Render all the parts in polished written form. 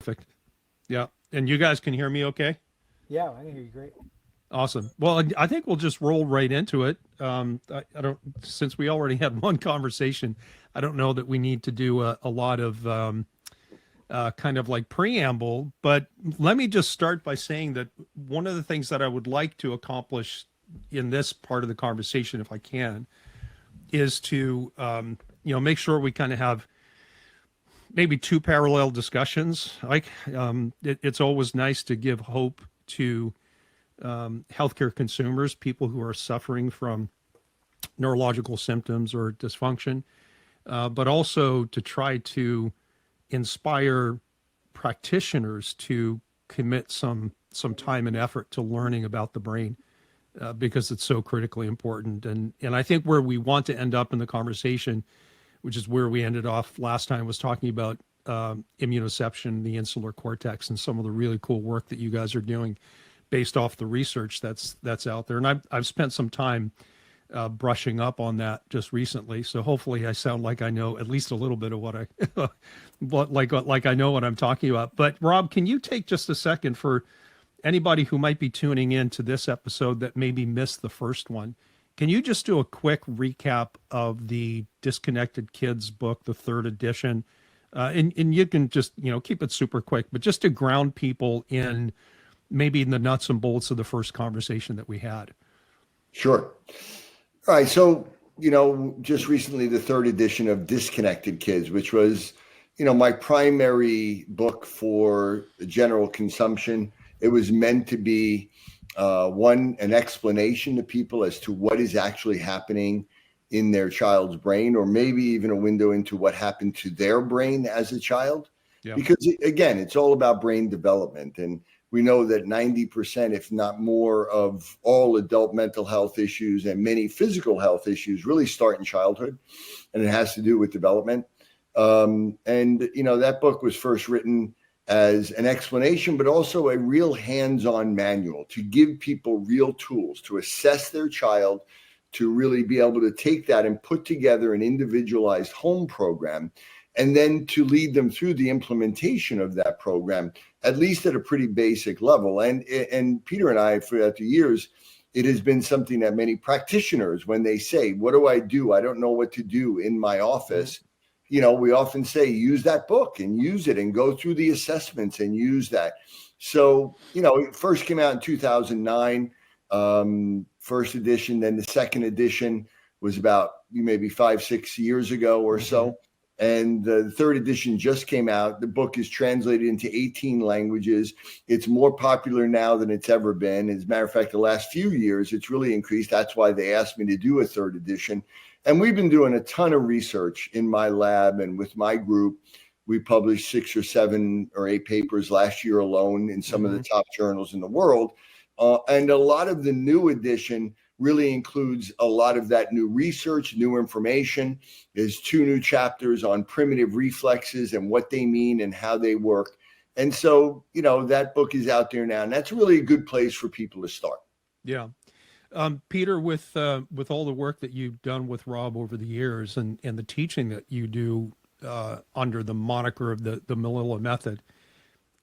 Perfect. Yeah. And you guys can hear me okay? Yeah, I can hear you great. Awesome. Well, I think we'll just roll right into it. I don't, since we already had one conversation, I don't know that we need to do a lot of kind of like preamble, but let me just start by saying that one of the things that I would like to accomplish in this part of the conversation, if I can, is to, make sure we kind of have maybe two parallel discussions. Like it's always nice to give hope to healthcare consumers, people who are suffering from neurological symptoms or dysfunction, but also to try to inspire practitioners to commit some time and effort to learning about the brain because it's so critically important. And I think where we want to end up in the conversation, which is where we ended off last time, was talking about immunoception, the insular cortex, and some of the really cool work that you guys are doing based off the research that's out there. And I've spent some time brushing up on that just recently. So hopefully I sound like I know at least a little bit of what I, like I know what I'm talking about. But Rob, can you take just a second for anybody who might be tuning in to this episode that maybe missed the first one? Can you just do a quick recap of the Disconnected Kids book, the third edition? And you can just, keep it super quick, but just to ground people in maybe in the nuts and bolts of the first conversation that we had. Sure. All right. So, just recently, the third edition of Disconnected Kids, which was, my primary book for general consumption. It was meant to be, an explanation to people as to what is actually happening in their child's brain, or maybe even a window into what happened to their brain as a child. Yeah. Because, again, it's all about brain development. And we know that 90%, if not more, of all adult mental health issues and many physical health issues really start in childhood, and it has to do with development. That book was first written as an explanation, but also a real hands-on manual to give people real tools to assess their child, to really be able to take that and put together an individualized home program, and then to lead them through the implementation of that program, at least at a pretty basic level. And Peter and I, throughout the years, it has been something that many practitioners, when they say, what do? I don't know what to do in my office. Mm-hmm. We often say, use that book and use it and go through the assessments and use that. So, it first came out in 2009, first edition. Then the second edition was about maybe 5-6 years ago or so. And the third edition just came out. The book is translated into 18 languages. It's more popular now than it's ever been. As a matter of fact, the last few years, it's really increased. That's why they asked me to do a third edition. And we've been doing a ton of research in my lab and with my group. We published 6 or 7 or 8 papers last year alone in some of the top journals in the world. And a lot of the new edition really includes a lot of that new research, new information. There's 2 new chapters on primitive reflexes and what they mean and how they work. And so, that book is out there now, and that's really a good place for people to start. Yeah. Peter, with all the work that you've done with Rob over the years and the teaching that you do under the moniker of the Melillo method,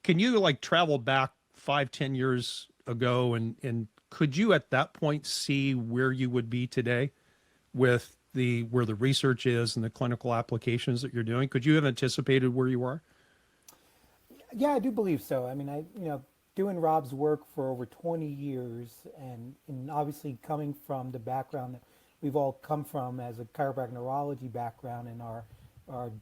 can you travel back 5-10 years ago and could you at that point see where you would be today with where the research is and the clinical applications that you're doing? Could you have anticipated where you are? Yeah, I do believe so. I mean, doing Rob's work for over 20 years and obviously coming from the background that we've all come from as a chiropractic neurology background in our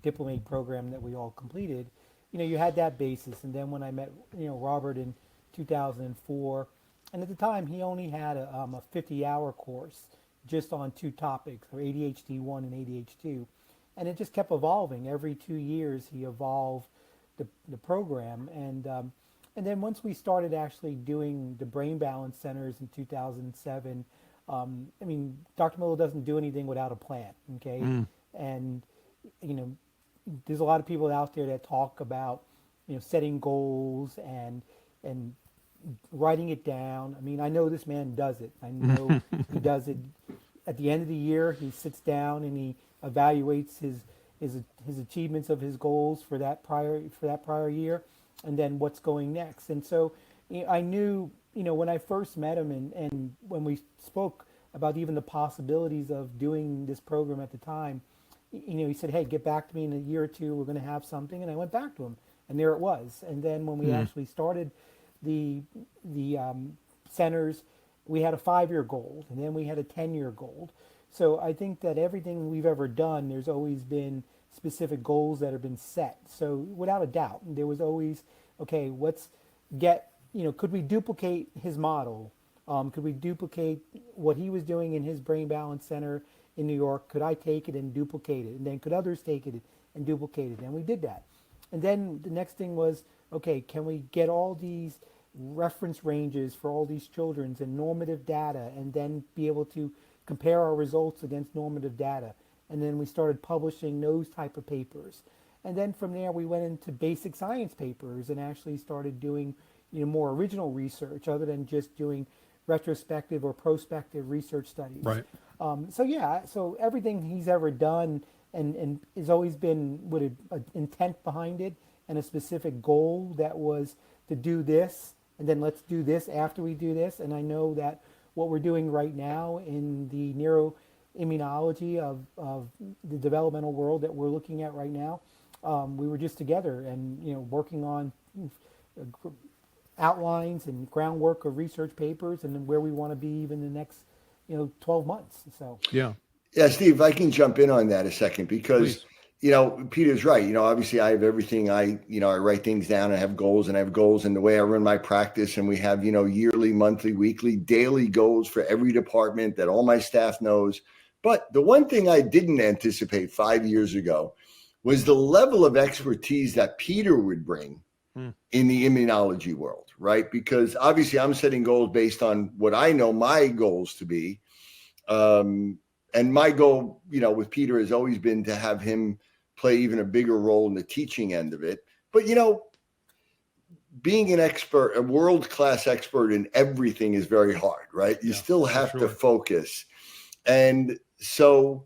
diplomate program that we all completed, you had that basis. And then when I met, Robert in 2004, and at the time he only had a 50-hour course just on 2 topics, or ADHD1 and ADH2. And it just kept evolving. Every 2 years he evolved the program. And then once we started actually doing the brain balance centers in 2007, Dr. Melillo doesn't do anything without a plan, okay? And, there's a lot of people out there that talk about, setting goals and writing it down. I mean, I know this man does it. I know he does it. At the end of the year, he sits down and he evaluates his achievements of his goals for that prior year. and then what's going next. And so I knew, when I first met him and when we spoke about even the possibilities of doing this program at the time, he said, hey, get back to me in a year or two, we're going to have something. And I went back to him, and there it was. And then when we actually started the centers, we had a 5-year goal, and then we had a 10-year goal. So I think that everything we've ever done, there's always been specific goals that have been set. So without a doubt, there was always, okay, let's get, could we duplicate his model? Could we duplicate what he was doing in his brain balance center in New York? Could I take it and duplicate it? And then could others take it and duplicate it? And we did that. And then the next thing was, okay, can we get all these reference ranges for all these children and normative data, and then be able to compare our results against normative data? And then we started publishing those type of papers. And then from there, we went into basic science papers and actually started doing more original research other than just doing retrospective or prospective research studies. Right. So everything he's ever done and has always been with an intent behind it and a specific goal that was to do this, and then let's do this after we do this. And I know that what we're doing right now in the neuroimmunology of the developmental world that we're looking at right now, we were just together and working on outlines and groundwork of research papers and then where we want to be even the next 12 months. So Yeah, Steve, if I can jump in on that a second, because please. Peter's right. Obviously I have everything. I write things down. I have goals, and the way I run my practice, and we have yearly, monthly, weekly, daily goals for every department that all my staff knows. But the one thing I didn't anticipate 5 years ago was the level of expertise that Peter would bring in the immunology world, right? Because obviously I'm setting goals based on what I know my goals to be. And my goal, with Peter has always been to have him play even a bigger role in the teaching end of it. But, being an expert, a world-class expert in everything is very hard, right? You still have to focus. And so,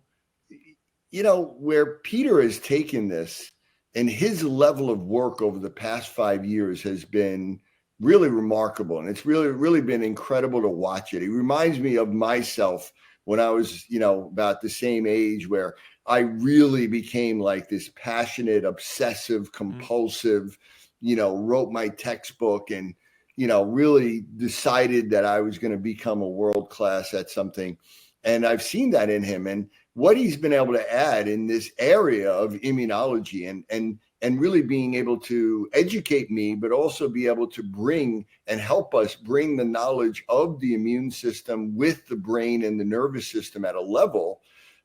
where Peter has taken this and his level of work over the past 5 years has been really remarkable. And it's really, really been incredible to watch it. It reminds me of myself when I was, about the same age, where I really became like this passionate, obsessive, compulsive, wrote my textbook and, really decided that I was going to become a world-class at something. And I've seen that in him. And what he's been able to add in this area of immunology and really being able to educate me, but also be able to bring and help us bring the knowledge of the immune system with the brain and the nervous system at a level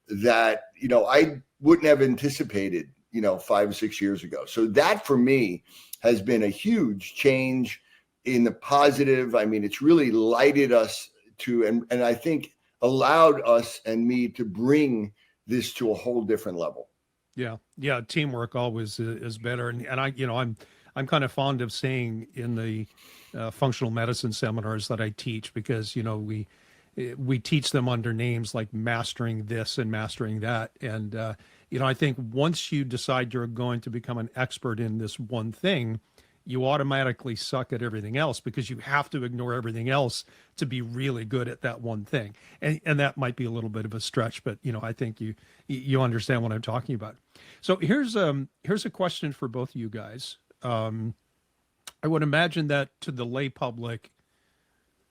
that, I wouldn't have anticipated, 5 or 6 years ago. So that for me has been a huge change in the positive. I mean, it's really lighted us to, and I think allowed us and me to bring this to a whole different level. Yeah. Teamwork always is better. And I'm kind of fond of saying in the functional medicine seminars that I teach, because, we teach them under names like mastering this and mastering that. And, I think once you decide you're going to become an expert in this one thing, you automatically suck at everything else, because you have to ignore everything else to be really good at that one thing. And that might be a little bit of a stretch, but I think you understand what I'm talking about. So here's a question for both of you guys. I would imagine that to the lay public,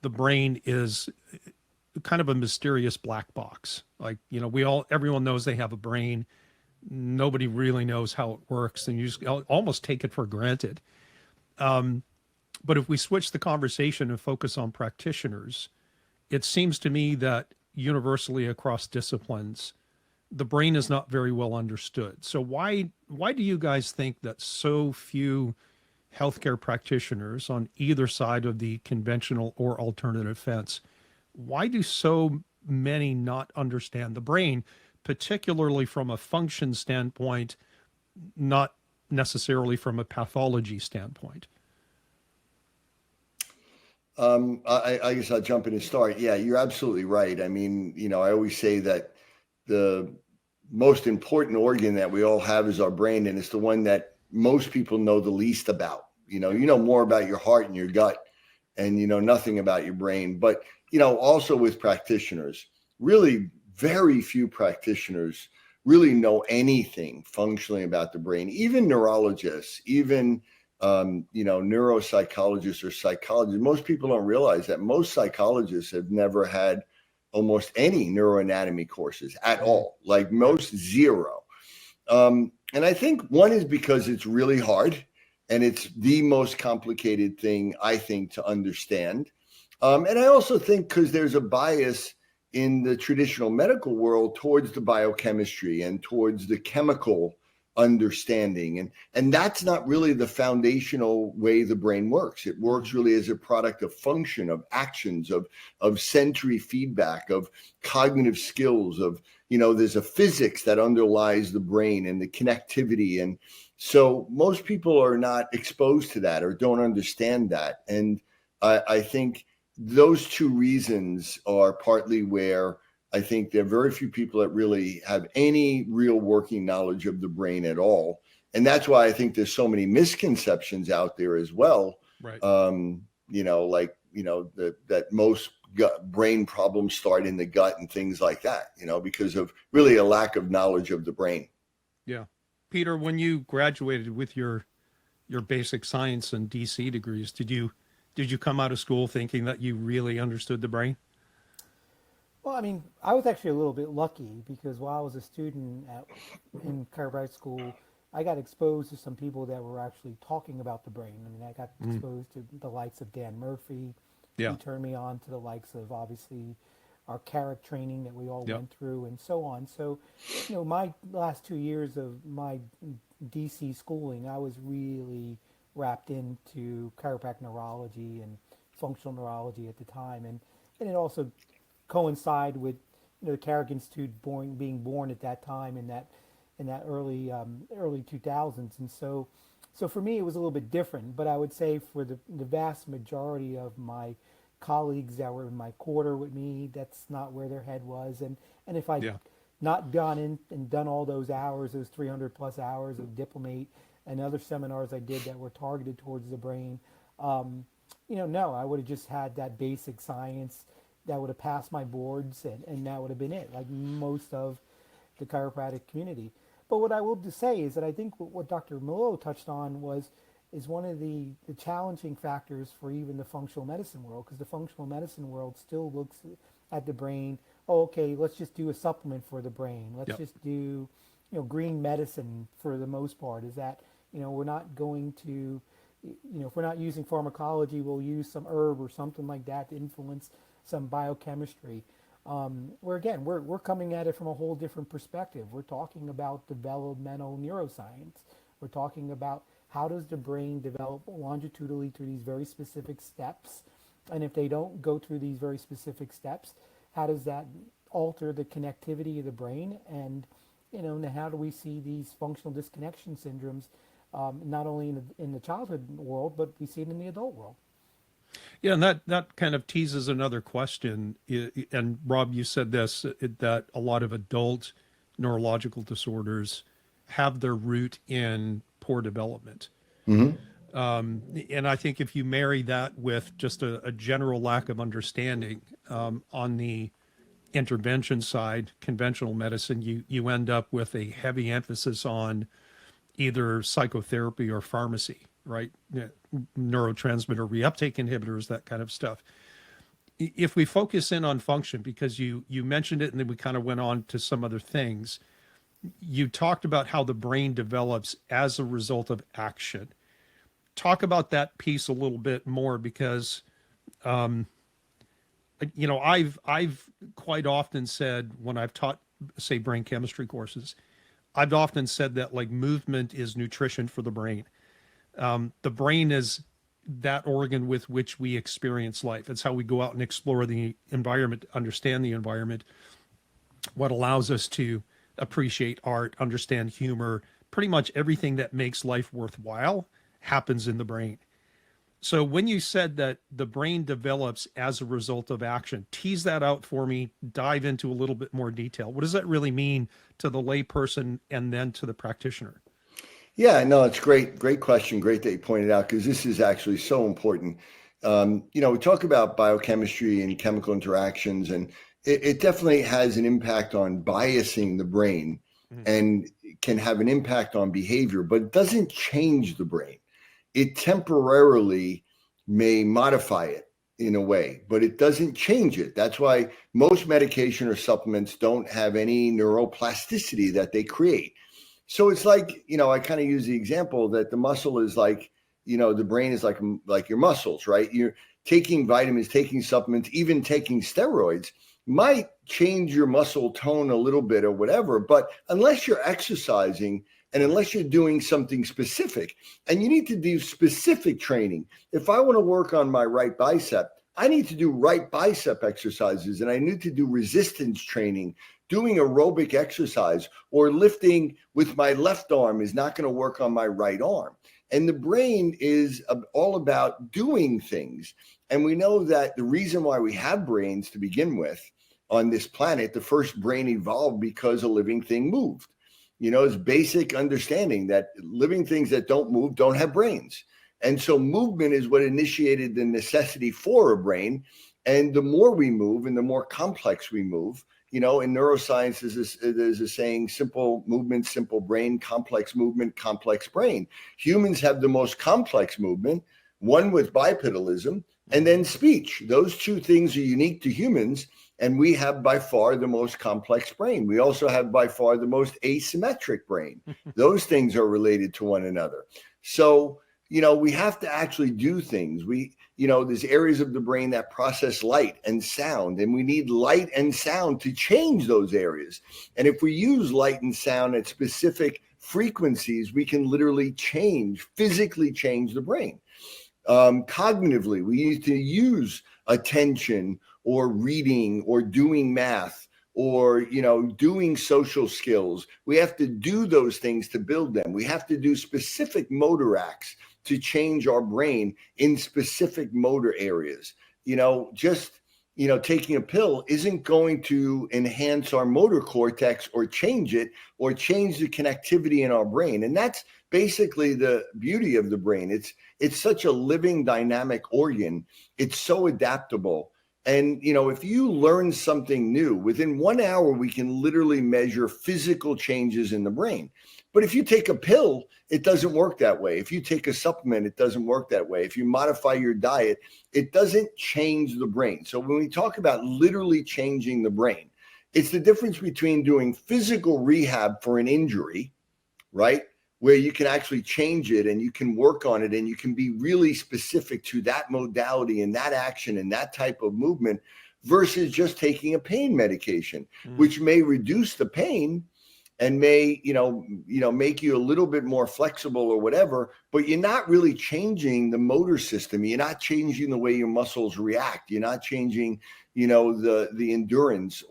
the brain is kind of a mysterious black box. Like, everyone knows they have a brain. Nobody really knows how it works, and you just almost take it for granted. But if we switch the conversation and focus on practitioners, it seems to me that universally across disciplines, the brain is not very well understood. So why do you guys think that so few healthcare practitioners on either side of the conventional or alternative fence, why do so many not understand the brain, particularly from a function standpoint, not necessarily from a pathology standpoint? I guess I'll jump in and start. Yeah, you're absolutely right. I mean, I always say that the most important organ that we all have is our brain, and it's the one that most people know the least about, you know more about your heart and your gut, and you know nothing about your brain. But you know, also with practitioners, really very few practitioners really know anything functionally about the brain. Even neurologists, even you know, neuropsychologists or psychologists. Most people don't realize that most psychologists have never had almost any neuroanatomy courses at all, like most zero. And I think one is because it's really hard and it's the most complicated thing, I think, to understand. And I also think because there's a bias in the traditional medical world towards the biochemistry and towards the chemical understanding. And that's not really the foundational way the brain works. It works really as a product of function, of actions, of sensory feedback, of cognitive skills, of, you know, there's a physics that underlies the brain and the connectivity. And so most people are not exposed to that or don't understand that. And I think those two reasons are partly where I think there are very few people that really have any real working knowledge of the brain at all. And that's why I think there's so many misconceptions out there as well. Right. You know, like, you know, that most brain problems start in the gut and things like that, you know, because of really a lack of knowledge of the brain. Yeah. Peter, when you graduated with your basic science and DC degrees, did you come out of school thinking that you really understood the brain? Well, I mean, I was actually a little bit lucky because while I was a student in chiropractic school, I got exposed to some people that were actually talking about the brain. I mean, I got exposed to the likes of Dan Murphy. Yeah. He turned me on to the likes of, obviously, our CARIC training that we all Yep. went through and so on. So, you know, my last 2 years of my DC schooling, I was really wrapped into chiropractic neurology and functional neurology at the time. And it also coincide with, you know, the Carrick Institute being born at that time in that early 2000s, and so for me it was a little bit different. But I would say for the vast majority of my colleagues that were in my quarter with me, that's not where their head was. And if I not gone in and done all those hours, those 300 plus hours of Diplomate and other seminars I did that were targeted towards the brain, you know, no, I would have just had that basic science that would have passed my boards, and that would have been it, like most of the chiropractic community. But what I will just say is that I think what Dr. Melillo touched on is one of the challenging factors for even the functional medicine world, because the functional medicine world still looks at the brain, oh, okay, let's just do a supplement for the brain. Let's just do, you know, green medicine for the most part. Is that, you know, we're not going to, you know, if we're not using pharmacology, we'll use some herb or something like that to influence some biochemistry, where again, we're coming at it from a whole different perspective. We're talking about developmental neuroscience. We're talking about how does the brain develop longitudinally through these very specific steps, and if they don't go through these very specific steps, how does that alter the connectivity of the brain? And, you know, and how do we see these functional disconnection syndromes, not only in the childhood world, but we see it in the adult world. Yeah, and that kind of teases another question. And Rob, you said this, that a lot of adult neurological disorders have their root in poor development. And I think if you marry that with just a general lack of understanding on the intervention side, conventional medicine, you end up with a heavy emphasis on either psychotherapy or pharmacy, right? Neurotransmitter reuptake inhibitors, that kind of stuff. If we focus in on function, because you mentioned it and then we kind of went on to some other things, you talked about how the brain develops as a result of action. Talk about that piece a little bit more, because you know, I've quite often said when I've taught, say, brain chemistry courses, I've often said that like movement is nutrition for the brain. The brain is that organ with which we experience life. It's how we go out and explore the environment, understand the environment, what allows us to appreciate art, understand humor. Pretty much everything that makes life worthwhile happens in the brain. So when you said that the brain develops as a result of action, tease that out for me, dive into a little bit more detail. What does that really mean to the layperson and then to the practitioner? Yeah, no, it's great. Great question. Great that you pointed out, because this is actually so important. We talk about biochemistry and chemical interactions, and it definitely has an impact on biasing the brain Mhm. and can have an impact on behavior, but it doesn't change the brain. It temporarily may modify it in a way, but it doesn't change it. That's why most medication or supplements don't have any neuroplasticity that they create. So it's like, I kind of use the example that the muscle is like, the brain is like your muscles, right? You're taking vitamins, taking supplements, even taking steroids might change your muscle tone a little bit or whatever. But unless you're exercising and unless you're doing something specific, and you need to do specific training. If I want to work on my right bicep, I need to do right bicep exercises, and I need to do resistance training. Doing aerobic exercise or lifting with my left arm is not going to work on my right arm. And the brain is all about doing things. And we know that the reason why we have brains to begin with on this planet, the first brain evolved because a living thing moved. It's basic understanding that living things that don't move don't have brains. And so movement is what initiated the necessity for a brain. And the more we move and the more complex we move, in neuroscience, there's a saying, simple movement, simple brain, complex movement, complex brain. Humans have the most complex movement, one with bipedalism, and then speech. Those two things are unique to humans, and we have by far the most complex brain. We also have by far the most asymmetric brain. Those things are related to one another. So, we have to actually do things. There's areas of the brain that process light and sound, and we need light and sound to change those areas. And if we use light and sound at specific frequencies, we can literally physically change the brain. Cognitively, we need to use attention or reading or doing math or doing social skills. We have to do those things to build them. We have to do specific motor acts to change our brain in specific motor areas. Taking a pill isn't going to enhance our motor cortex or change it or change the connectivity in our brain. And that's basically the beauty of the brain. It's such a living, dynamic organ. It's so adaptable. And, if you learn something new, within 1 hour, we can literally measure physical changes in the brain. But if you take a pill, it doesn't work that way. If you take a supplement, it doesn't work that way. If you modify your diet, it doesn't change the brain. So when we talk about literally changing the brain, it's the difference between doing physical rehab for an injury, right? Where you can actually change it and you can work on it and you can be really specific to that modality and that action and that type of movement versus just taking a pain medication, which may reduce the pain and may, make you a little bit more flexible or whatever, but you're not really changing the motor system. You're not changing the way your muscles react. You're not changing, the endurance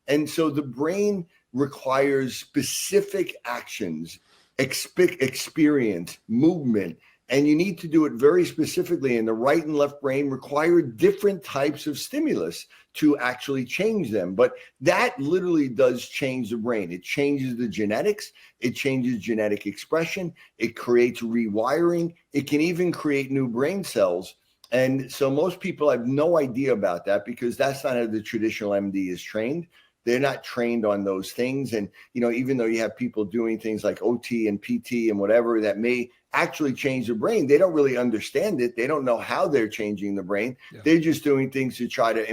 and so the brain requires specific actions, experience, movement, and you need to do it very specifically. And the right and left brain require different types of stimulus to actually change them. But that literally does change the brain. It changes the genetics. It changes genetic expression. It creates rewiring. It can even create new brain cells. And so most people have no idea about that because that's not how the traditional MD is trained. They're not trained on those things. And, even though you have people doing things like OT and PT and whatever that may actually change the brain, they don't really understand it. They don't know how they're changing the brain. Yeah. They're just doing things to try to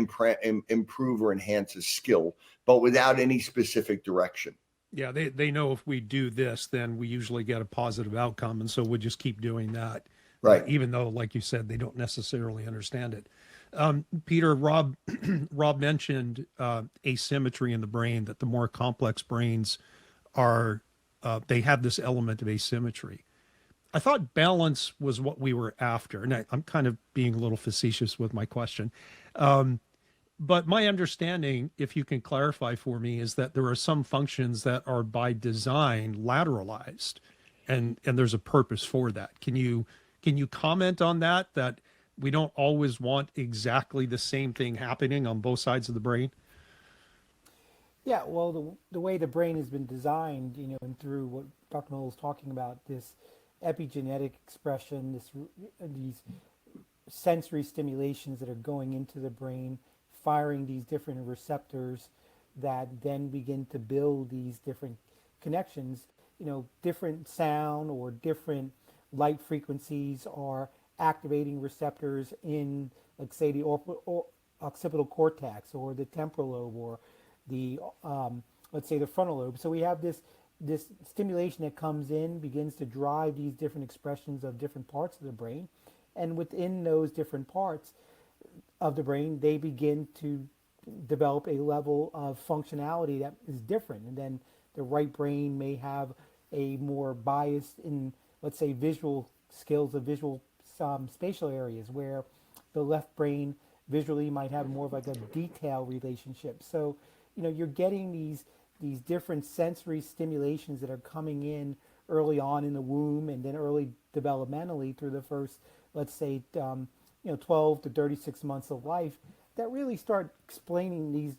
improve or enhance a skill, but without any specific direction. Yeah, they know if we do this, then we usually get a positive outcome. And so we'll just keep doing that. Right. Even though, like you said, they don't necessarily understand it. Peter, Rob mentioned asymmetry in the brain, that the more complex brains are, they have this element of asymmetry. I thought balance was what we were after. And I'm kind of being a little facetious with my question. But my understanding, if you can clarify for me, is that there are some functions that are by design lateralized, and there's a purpose for that. Can you comment on that we don't always want exactly the same thing happening on both sides of the brain? Yeah, well, the way the brain has been designed, and through what Dr. Knoll is talking about, this epigenetic expression, these sensory stimulations that are going into the brain, firing these different receptors that then begin to build these different connections. Different sound or different light frequencies are activating receptors in, like, say, the occipital cortex or the temporal lobe or the let's say the frontal lobe. So we have this stimulation that comes in, begins to drive these different expressions of different parts of the brain, and within those different parts of the brain, they begin to develop a level of functionality that is different. And then the right brain may have a more bias in, let's say, visual skills of visual spatial areas, where the left brain visually might have more of like a detail relationship. So, you're getting these different sensory stimulations that are coming in early on in the womb and then early developmentally through the first, let's say, 12 to 36 months of life, that really start explaining these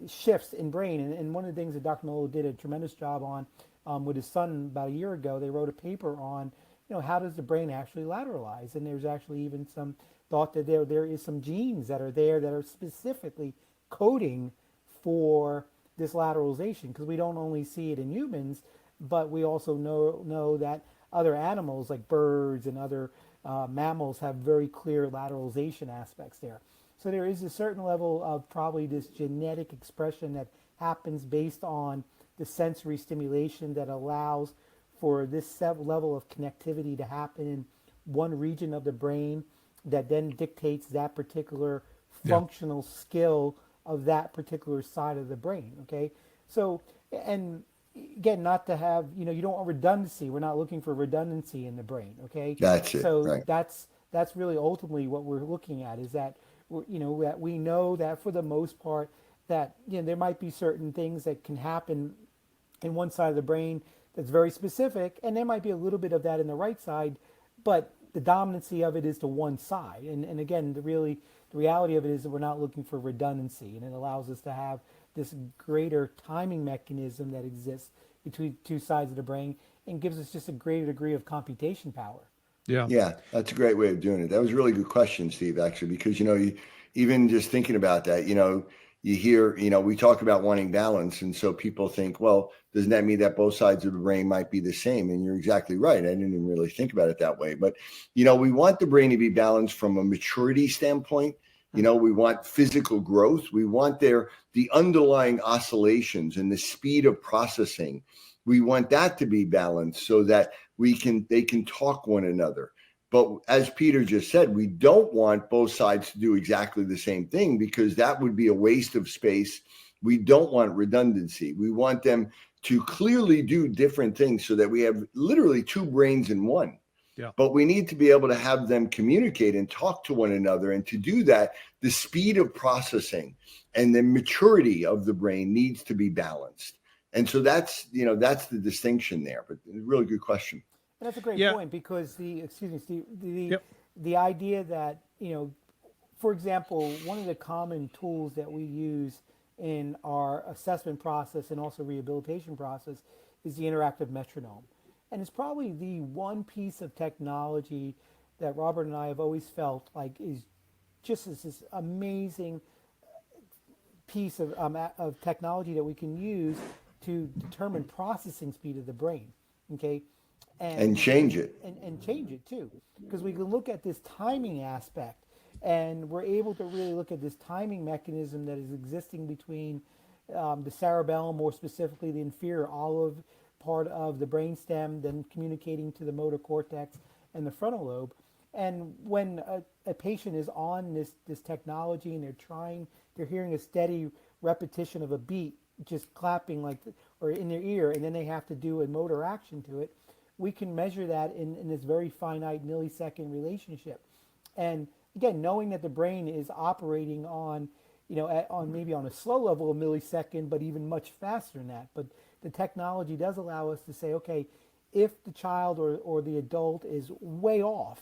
shifts in brain. And one of the things that Dr. Melillo did a tremendous job on with his son about a year ago, they wrote a paper on, how does the brain actually lateralize? And there's actually even some thought that there is some genes that are there that are specifically coding for this lateralization, because we don't only see it in humans, but we also know that other animals like birds and other mammals have very clear lateralization aspects there. So there is a certain level of probably this genetic expression that happens based on the sensory stimulation that allows for this level of connectivity to happen in one region of the brain that then dictates that particular functional skill of that particular side of the brain. Okay, so, and again, not to have, you don't want redundancy. We're not looking for redundancy in the brain. Okay, That's it. so Right. that's really ultimately what we're looking at, is that that we know that for the most part that there might be certain things that can happen in one side of the brain that's very specific, and there might be a little bit of that in the right side, but the dominancy of it is to one side. And again, the reality of it is that we're not looking for redundancy, and it allows us to have this greater timing mechanism that exists between two sides of the brain and gives us just a greater degree of computation power. Yeah. Yeah, that's a great way of doing it. That was a really good question, Steve, actually, because, even just thinking about that, you hear, we talk about wanting balance. And so people think, well, doesn't that mean that both sides of the brain might be the same? And you're exactly right. I didn't even really think about it that way. But, we want the brain to be balanced from a maturity standpoint. We want physical growth. We want the underlying oscillations and the speed of processing. We want that to be balanced so that they can talk one another. But as Peter just said, we don't want both sides to do exactly the same thing, because that would be a waste of space. We don't want redundancy. We want them to clearly do different things so that we have literally two brains in one. Yeah. But we need to be able to have them communicate and talk to one another. And to do that, the speed of processing and the maturity of the brain needs to be balanced. And so that's the distinction there. But a really good question. And that's a great point, because the idea that, for example, one of the common tools that we use in our assessment process and also rehabilitation process is the interactive metronome. And it's probably the one piece of technology that Robert and I have always felt like is just this amazing piece of technology that we can use to determine processing speed of the brain. Okay. And change it. And change it too. Because we can look at this timing aspect, and we're able to really look at this timing mechanism that is existing between the cerebellum, more specifically the inferior olive part of the brainstem, then communicating to the motor cortex and the frontal lobe. And when a patient is on this technology and they're hearing a steady repetition of a beat, just clapping or in their ear, and then they have to do a motor action to it, we can measure that in this very finite millisecond relationship. And again, knowing that the brain is operating on maybe on a slow level of millisecond, but even much faster than that. But the technology does allow us to say, okay, if the child or the adult is way off,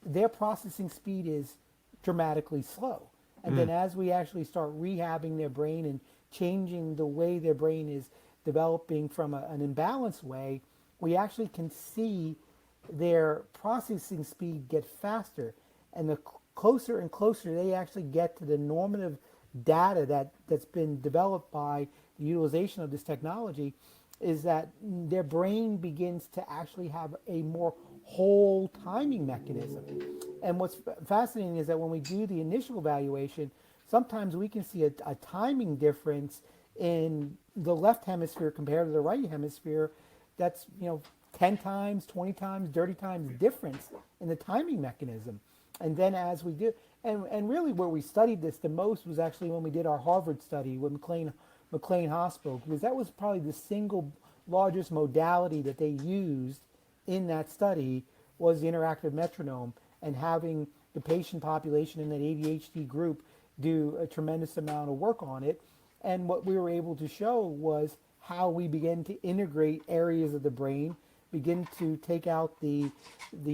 their processing speed is dramatically slow. And then as we actually start rehabbing their brain and changing the way their brain is developing from an imbalanced way, we actually can see their processing speed get faster. And the closer and closer they actually get to the normative data that's been developed by the utilization of this technology, is that their brain begins to actually have a more whole timing mechanism. And what's fascinating is that when we do the initial evaluation, sometimes we can see a timing difference in the left hemisphere compared to the right hemisphere that's 10 times, 20 times, 30 times difference in the timing mechanism. And then as we do, and really where we studied this the most was actually when we did our Harvard study with McLean Hospital, because that was probably the single largest modality that they used in that study, was the interactive metronome, and having the patient population in that ADHD group do a tremendous amount of work on it. And what we were able to show was how we began to integrate areas of the brain, begin to take out the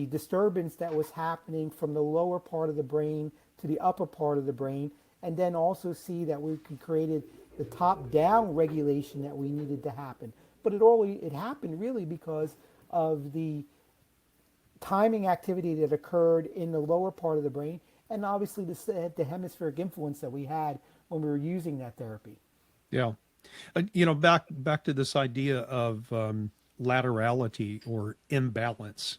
disturbance that was happening from the lower part of the brain to the upper part of the brain, and then also see that we created the top-down regulation that we needed to happen. But it happened really because of the timing activity that occurred in the lower part of the brain, and obviously the hemispheric influence that we had when we were using that therapy. Yeah. Back to this idea of laterality or imbalance.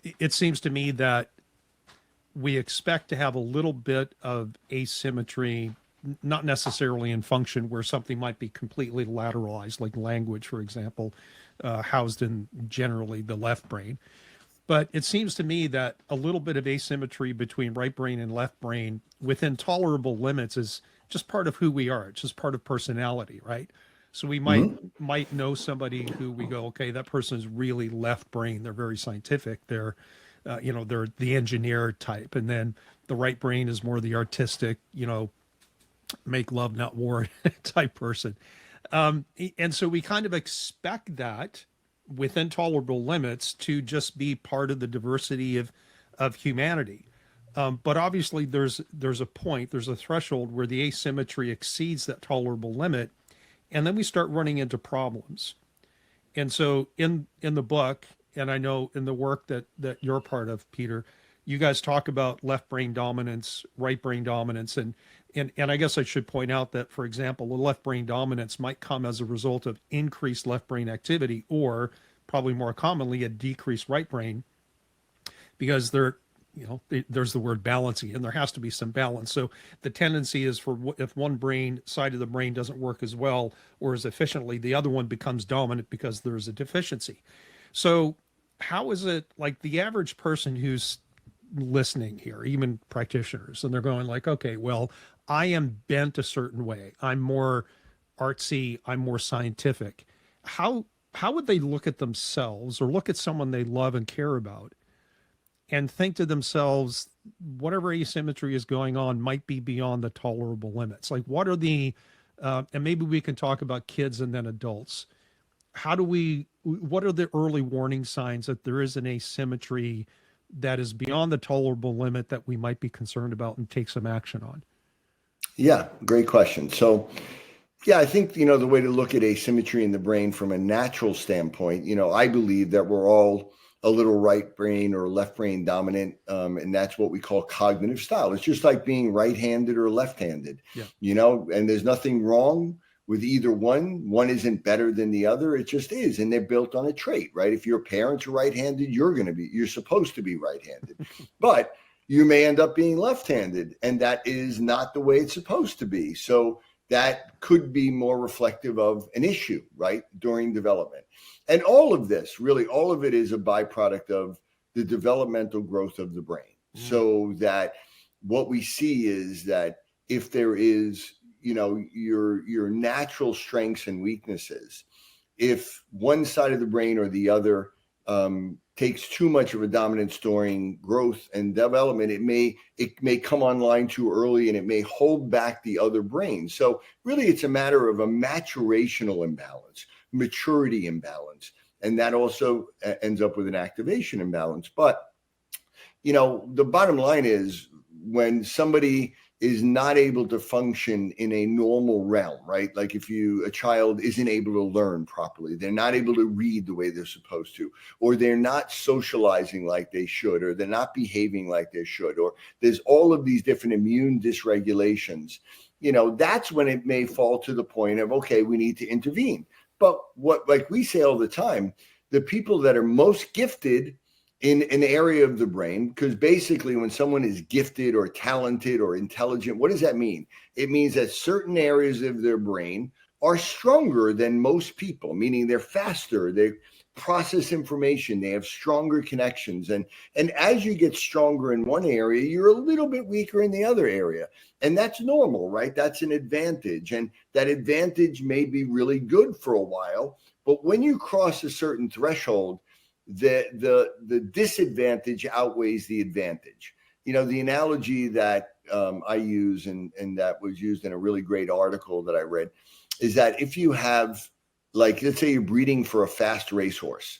It seems to me that we expect to have a little bit of asymmetry, not necessarily in function, where something might be completely lateralized, like language, for example, housed in generally the left brain. But it seems to me that a little bit of asymmetry between right brain and left brain within tolerable limits is just part of who we are. It's just part of personality, right? So we might know somebody who we go, okay, that person is really left brain. They're very scientific. They're the engineer type. And then the right brain is more the artistic, make love, not war type person. And so we kind of expect that within tolerable limits to just be part of the diversity of humanity. But obviously there's a point, there's a threshold where the asymmetry exceeds that tolerable limit. And then we start running into problems. And so in the book, and I know in the work that you're part of, Peter, you guys talk about left brain dominance, right brain dominance. And I guess I should point out that, for example, the left brain dominance might come as a result of increased left brain activity, or probably more commonly a decreased right brain, because there's the word balancing, and there has to be some balance. So the tendency is for if one side of the brain doesn't work as well or as efficiently, the other one becomes dominant because there's a deficiency. So how is it, like, the average person who's listening here, even practitioners, and they're going like, okay, well, I am bent a certain way. I'm more artsy. I'm more scientific. How would they look at themselves or look at someone they love and care about and think to themselves, whatever asymmetry is going on might be beyond the tolerable limits? Like, what are and maybe we can talk about kids and then adults. What are the early warning signs that there is an asymmetry that is beyond the tolerable limit that we might be concerned about and take some action on? Yeah, great question. So, yeah, I think, the way to look at asymmetry in the brain from a natural standpoint, I believe that we're all a little right brain or left brain dominant. And that's what we call cognitive style. It's just like being right-handed or left-handed, and there's nothing wrong with either one. One isn't better than the other. It just is. And they're built on a trait, right? If your parents are right-handed, you're supposed to be right-handed, but you may end up being left-handed, and that is not the way it's supposed to be. So that could be more reflective of an issue, right, during development. And all of this, really, all of it is a byproduct of the developmental growth of the brain. So that what we see is that if there is, your natural strengths and weaknesses, if one side of the brain or the other takes too much of a dominance during growth and development, it may come online too early, and it may hold back the other brain. So really, it's a matter of a maturational imbalance, maturity imbalance, and that also ends up with an activation imbalance. But the bottom line is, when somebody is not able to function in a normal realm, right? Like if a child isn't able to learn properly, they're not able to read the way they're supposed to, or they're not socializing like they should, or they're not behaving like they should, or there's all of these different immune dysregulations, that's when it may fall to the point of, okay, we need to intervene. But like we say all the time, the people that are most gifted in an area of the brain, because basically when someone is gifted or talented or intelligent, what does that mean? It means that certain areas of their brain are stronger than most people, meaning they're faster, they process information, they have stronger connections. And as you get stronger in one area, you're a little bit weaker in the other area. And that's normal, right? That's an advantage. And that advantage may be really good for a while, but when you cross a certain threshold, the disadvantage outweighs the advantage. The analogy that I use and that was used in a really great article that I read is that if you have, like, let's say you're breeding for a fast racehorse,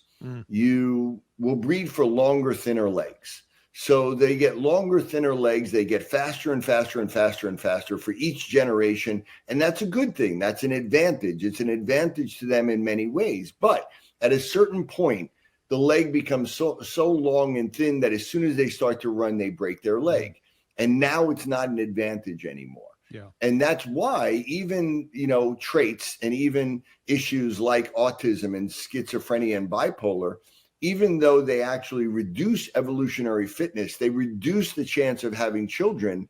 you will breed for longer, thinner legs. So they get longer, thinner legs. They get faster and faster and faster and faster for each generation. And that's a good thing. That's an advantage. It's an advantage to them in many ways. But at a certain point, the leg becomes so long and thin that as soon as they start to run, they break their leg. And now it's not an advantage anymore. Yeah. And that's why even, traits and even issues like autism and schizophrenia and bipolar, even though they actually reduce evolutionary fitness, they reduce the chance of having children,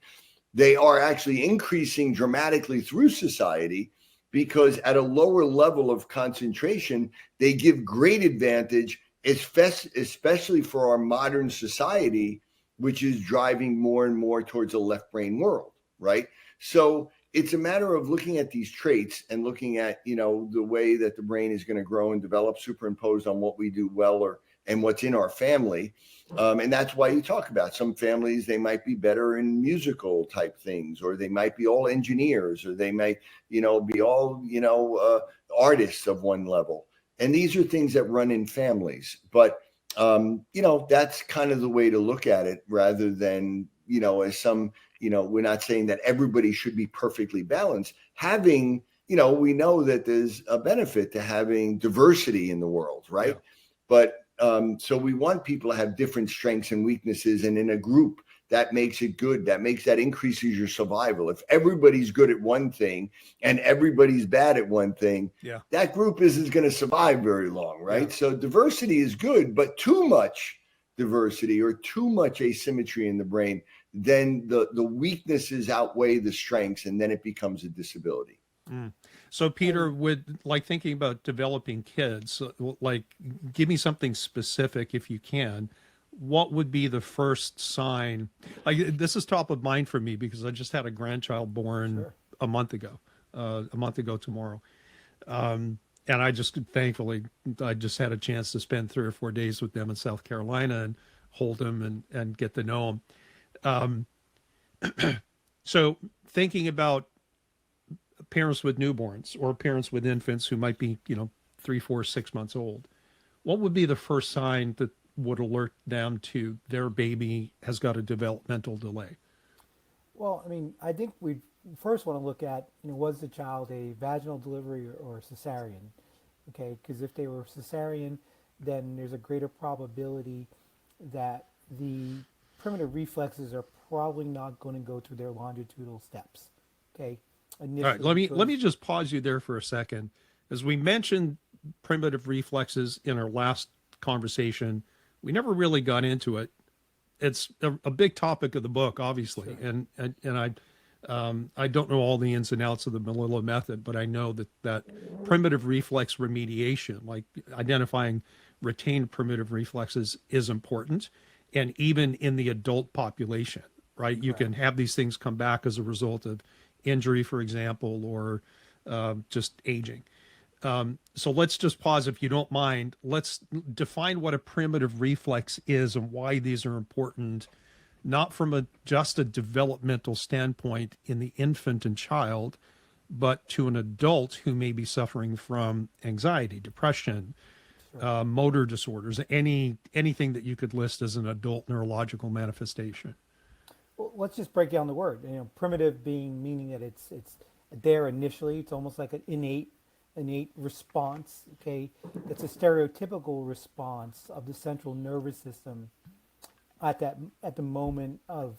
they are actually increasing dramatically through society because at a lower level of concentration, they give great advantage, especially for our modern society, which is driving more and more towards a left brain world, right? So it's a matter of looking at these traits and looking at, the way that the brain is going to grow and develop superimposed on what we do well and what's in our family. And that's why you talk about some families, they might be better in musical type things, or they might be all engineers, or they might, be all, artists of one level. And these are things that run in families. But, that's kind of the way to look at it rather than, as some, we're not saying that everybody should be perfectly balanced. Having, we know that there's a benefit to having diversity in the world, right? Yeah. But so we want people to have different strengths and weaknesses. And in a group, that makes it good. That increases your survival. If everybody's good at one thing and everybody's bad at one thing, that group isn't going to survive very long, right? Yeah. So diversity is good, but too much diversity or too much asymmetry in the brain, then the weaknesses outweigh the strengths, and then it becomes a disability. So Peter, would like thinking about developing kids, like give me something specific if you can. What would be the first sign? This is top of mind for me because I just had a grandchild born a month ago tomorrow. And I just, thankfully, I just had a chance to spend 3 or 4 days with them in South Carolina and hold them and get to know them. So thinking about parents with newborns or parents with infants who might be, 3, 4, 6 months old, what would be the first sign that would alert them to their baby has got a developmental delay? Well, I think we first want to look at, was the child a vaginal delivery or cesarean? Okay, because if they were cesarean, then there's a greater probability that the primitive reflexes are probably not going to go through their longitudinal steps. Okay. All right, let me just pause you there for a second. As we mentioned primitive reflexes in our last conversation, we never really got into it. It's a big topic of the book, obviously, and I don't know all the ins and outs of the Melillo method, but I know that primitive reflex remediation, like identifying retained primitive reflexes, is important, and even in the adult population, right? You can have these things come back as a result of injury, for example, or just aging. So let's just pause, if you don't mind. Let's define what a primitive reflex is and why these are important, not from just a developmental standpoint in the infant and child, but to an adult who may be suffering from anxiety, depression, motor disorders, anything that you could list as an adult neurological manifestation. Well, let's just break down the word. Primitive being meaning that it's there initially. It's almost like an innate response. Okay, it's a stereotypical response of the central nervous system at the moment of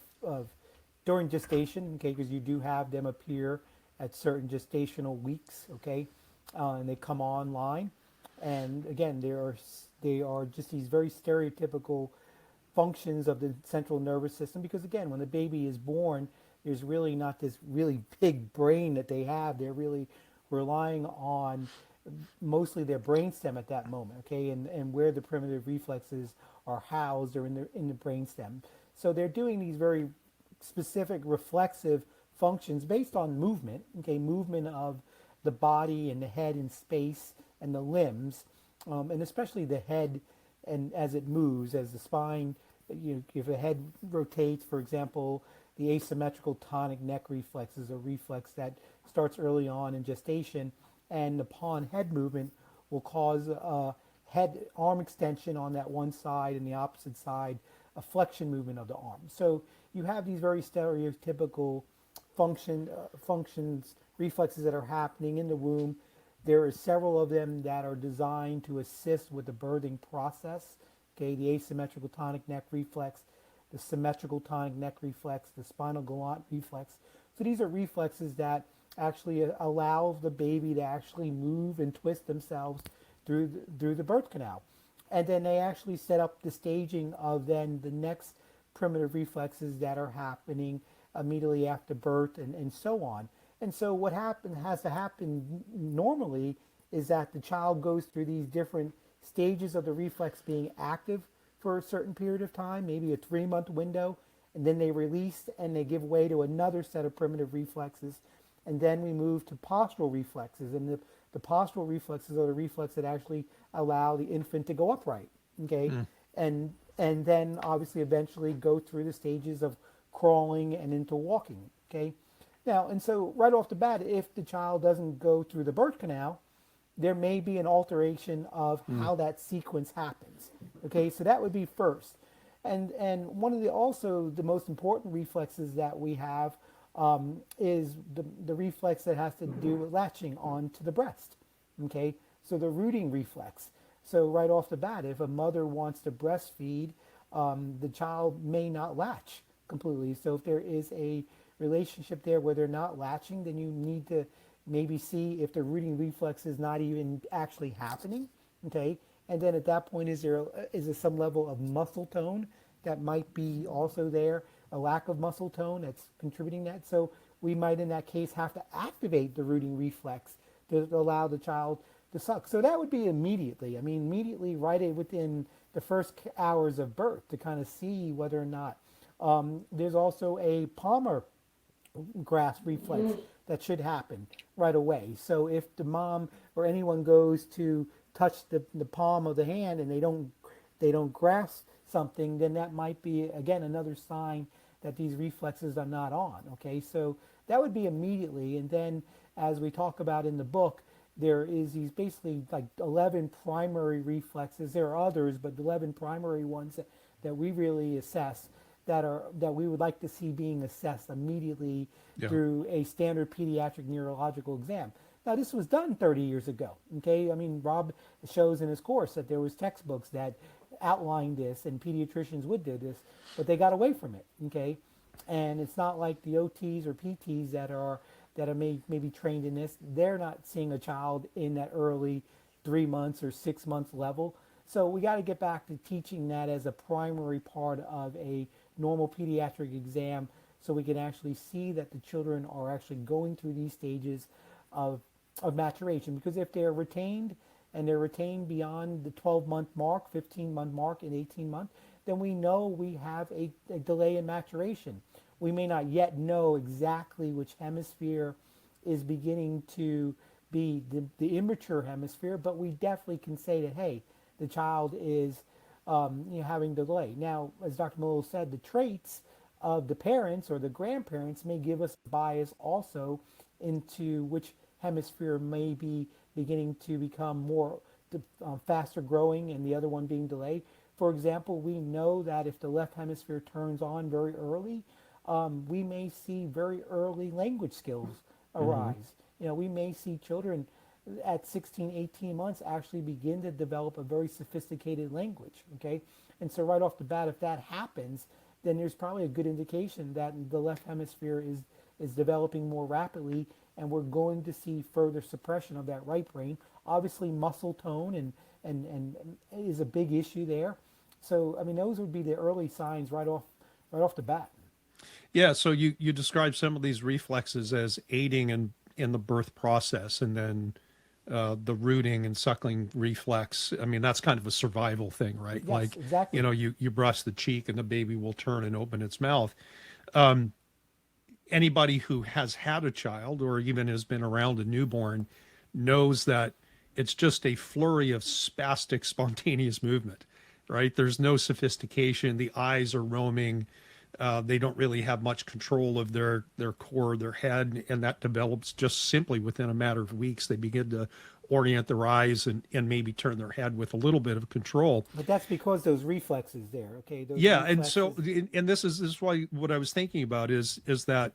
during gestation. Okay, because you do have them appear at certain gestational weeks. Okay, and they come online, and again they are just these very stereotypical functions of the central nervous system, because again, when the baby is born, there's really not this really big brain that they have. They're really relying on mostly their brainstem at that moment. Okay, and where the primitive reflexes are housed are in the brainstem. So they're doing these very specific reflexive functions based on movement. Okay, movement of the body and the head in space and the limbs, and especially the head, and as it moves, as the spine, if the head rotates, for example, the asymmetrical tonic neck reflex is a reflex that starts early on in gestation, and upon head movement will cause a head arm extension on that one side, and the opposite side a flexion movement of the arm. So you have these very stereotypical functions, reflexes that are happening in the womb. There are several of them that are designed to assist with the birthing process. Okay, the asymmetrical tonic neck reflex, the symmetrical tonic neck reflex, the spinal galant reflex. So these are reflexes that actually allow the baby to actually move and twist themselves through the birth canal. And then they actually set up the staging of then the next primitive reflexes that are happening immediately after birth, and so on. And so what has to happen normally is that the child goes through these different stages of the reflex being active for a certain period of time, maybe a 3-month window, and then they release and they give way to another set of primitive reflexes. And then we move to postural reflexes, and the postural reflexes are the reflexes that actually allow the infant to go upright. Okay, and then obviously eventually go through the stages of crawling and into walking. Okay, now, and so right off the bat, if the child doesn't go through the birth canal, there may be an alteration of how that sequence happens. Okay, so that would be first. And one of the most important reflexes that we have is the reflex that has to do with latching onto the breast. Okay, so the rooting reflex. So right off the bat, if a mother wants to breastfeed, the child may not latch completely. So if there is a relationship there where they're not latching, then you need to maybe see if the rooting reflex is not even actually happening. Okay, and then at that point, is there some level of muscle tone that might be also there, a lack of muscle tone that's contributing that? So we might in that case have to activate the rooting reflex to allow the child to suck. So that would be immediately. I mean, immediately right within the first hours of birth to kind of see whether or not. There's also a palmar grasp reflex that should happen right away. So if the mom or anyone goes to touch the palm of the hand and they don't grasp something, then that might be again another sign that these reflexes are not on. Okay, so that would be immediately. And then as we talk about in the book, there is these basically like 11 primary reflexes. There are others, but 11 primary ones that we really assess that we would like to see being assessed immediately through a standard pediatric neurological exam. Now, this was done 30 years ago. Okay, I mean, Rob shows in his course that there was textbooks that outlined this, and pediatricians would do this, but they got away from it. Okay, and it's not like the OTs or PTs that are maybe trained in this. They're not seeing a child in that early 3 months or 6 months level. So we got to get back to teaching that as a primary part of a normal pediatric exam, so we can actually see that the children are actually going through these stages of maturation. Because if they're retained, and they're retained beyond the 12-month mark, 15-month mark, and 18-month, then we know we have a delay in maturation. We may not yet know exactly which hemisphere is beginning to be the immature hemisphere, but we definitely can say that, hey, the child is having delay. Now, as Dr. Melillo said, the traits of the parents or the grandparents may give us bias also into which hemisphere may be beginning to become more faster growing and the other one being delayed. For example, we know that if the left hemisphere turns on very early, we may see very early language skills arise. You know, we may see children at 16, 18 months actually begin to develop a very sophisticated language, okay? And so right off the bat, if that happens, then there's probably a good indication that the left hemisphere is developing more rapidly, and we're going to see further suppression of that right brain. Obviously, muscle tone and is a big issue there. So, I mean, those would be the early signs right off the bat. Yeah, so you describe some of these reflexes as aiding in the birth process, and then the rooting and suckling reflex. I mean, that's kind of a survival thing, right? Yes, Like, exactly. you know, you brush the cheek and the baby will turn and open its mouth. Anybody who has had a child or even has been around a newborn knows that it's just a flurry of spastic, spontaneous movement, right? There's no sophistication. The eyes are roaming. They don't really have much control of their core, their head, and that develops just simply within a matter of weeks. They begin to orient their eyes and maybe turn their head with a little bit of control. But that's because those reflexes there, okay? Those Yeah, and reflexes, so and this is why what I was thinking about is that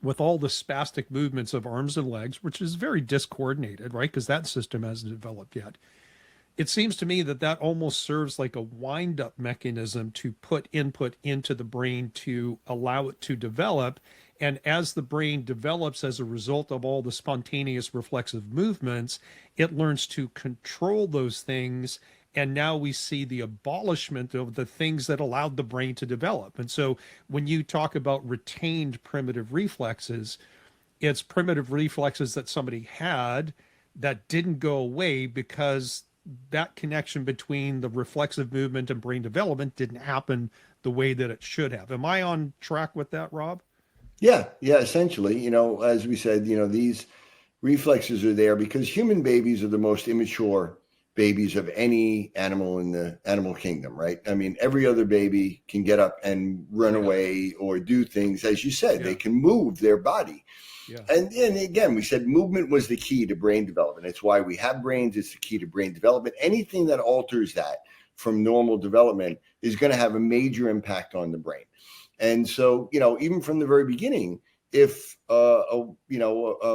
with all the spastic movements of arms and legs, which is very discoordinated, right? Because that system hasn't developed yet. It seems to me that almost serves like a wind-up mechanism to put input into the brain to allow it to develop. And as the brain develops as a result of all the spontaneous reflexive movements, it learns to control those things. And now we see the abolishment of the things that allowed the brain to develop. And so when you talk about retained primitive reflexes, it's primitive reflexes that somebody had that didn't go away because that connection between the reflexive movement and brain development didn't happen the way that it should have. Am I on track with that, Rob? Yeah, essentially, you know, as we said, you know, these reflexes are there because human babies are the most immature babies of any animal in the animal kingdom, right? I mean, every other baby can get up and run away or do things. As you said, they can move their body. Yeah. And again, we said movement was the key to brain development. It's why we have brains. It's the key to brain development. Anything that alters that from normal development is going to have a major impact on the brain. And so, you know, even from the very beginning, if a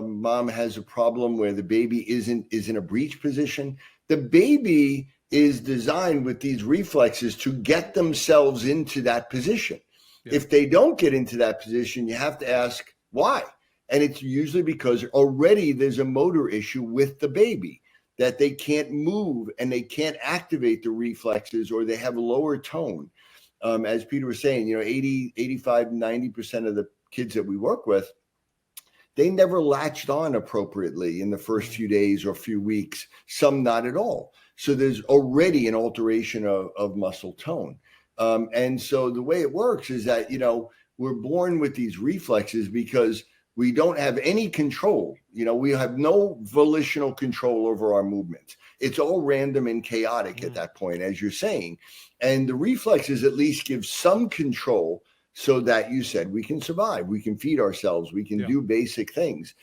mom has a problem where the baby is in a breech position, the baby is designed with these reflexes to get themselves into that position. Yeah. If they don't get into that position, you have to ask why. And it's usually because already there's a motor issue with the baby that they can't move and they can't activate the reflexes, or they have lower tone. As Peter was saying, you know, 80, 85, 90% of the kids that we work with, they never latched on appropriately in the first few days or few weeks, some not at all. So there's already an alteration of muscle tone. And so the way it works is that, you know, we're born with these reflexes because we don't have any control. You know, we have no volitional control over our movements. It's all random and chaotic at that point, as you're saying. And the reflexes at least give some control so that you said we can survive, we can feed ourselves, we can do basic things.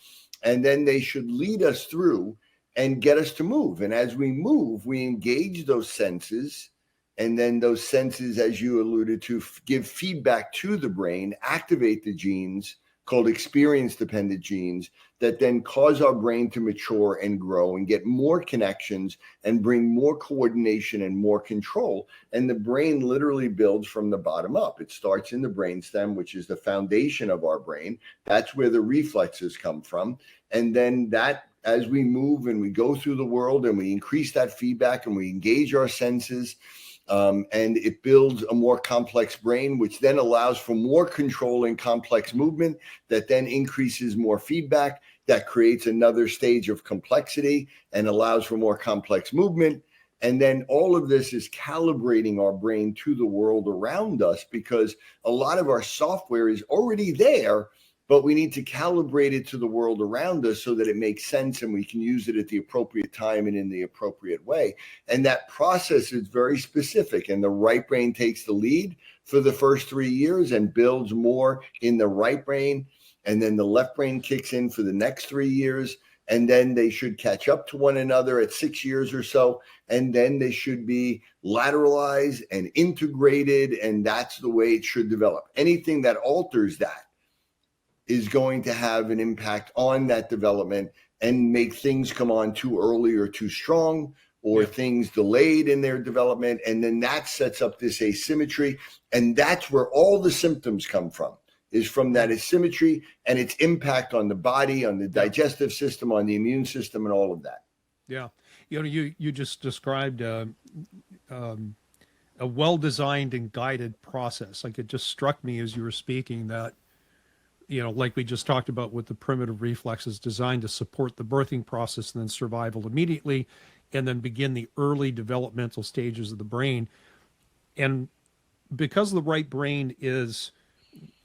And then they should lead us through and get us to move. And as we move, we engage those senses. And then those senses, as you alluded to, give feedback to the brain, activate the genes called experience-dependent genes that then cause our brain to mature and grow and get more connections and bring more coordination and more control. And the brain literally builds from the bottom up. It starts in the brainstem, which is the foundation of our brain. That's where the reflexes come from. And then that, as we move and we go through the world and we increase that feedback and we engage our senses, and it builds a more complex brain, which then allows for more control and complex movement that then increases more feedback, that creates another stage of complexity and allows for more complex movement. And then all of this is calibrating our brain to the world around us, because a lot of our software is already there, but we need to calibrate it to the world around us so that it makes sense and we can use it at the appropriate time and in the appropriate way. And that process is very specific. And the right brain takes the lead for the first 3 years and builds more in the right brain. And then the left brain kicks in for the next 3 years. and then they should catch up to one another at 6 years or so, and then they should be lateralized and integrated, and that's the way it should develop. Anything that alters that is going to have an impact on that development and make things come on too early or too strong, or things delayed in their development. And then that sets up this asymmetry. And that's where all the symptoms come from, is from that asymmetry and its impact on the body, on the digestive system, on the immune system, and all of that. Yeah. You just described a well-designed and guided process. Like, it just struck me as you were speaking that, like we just talked about with the primitive reflexes designed to support the birthing process and then survival immediately, and then begin the early developmental stages of the brain. And because the right brain is,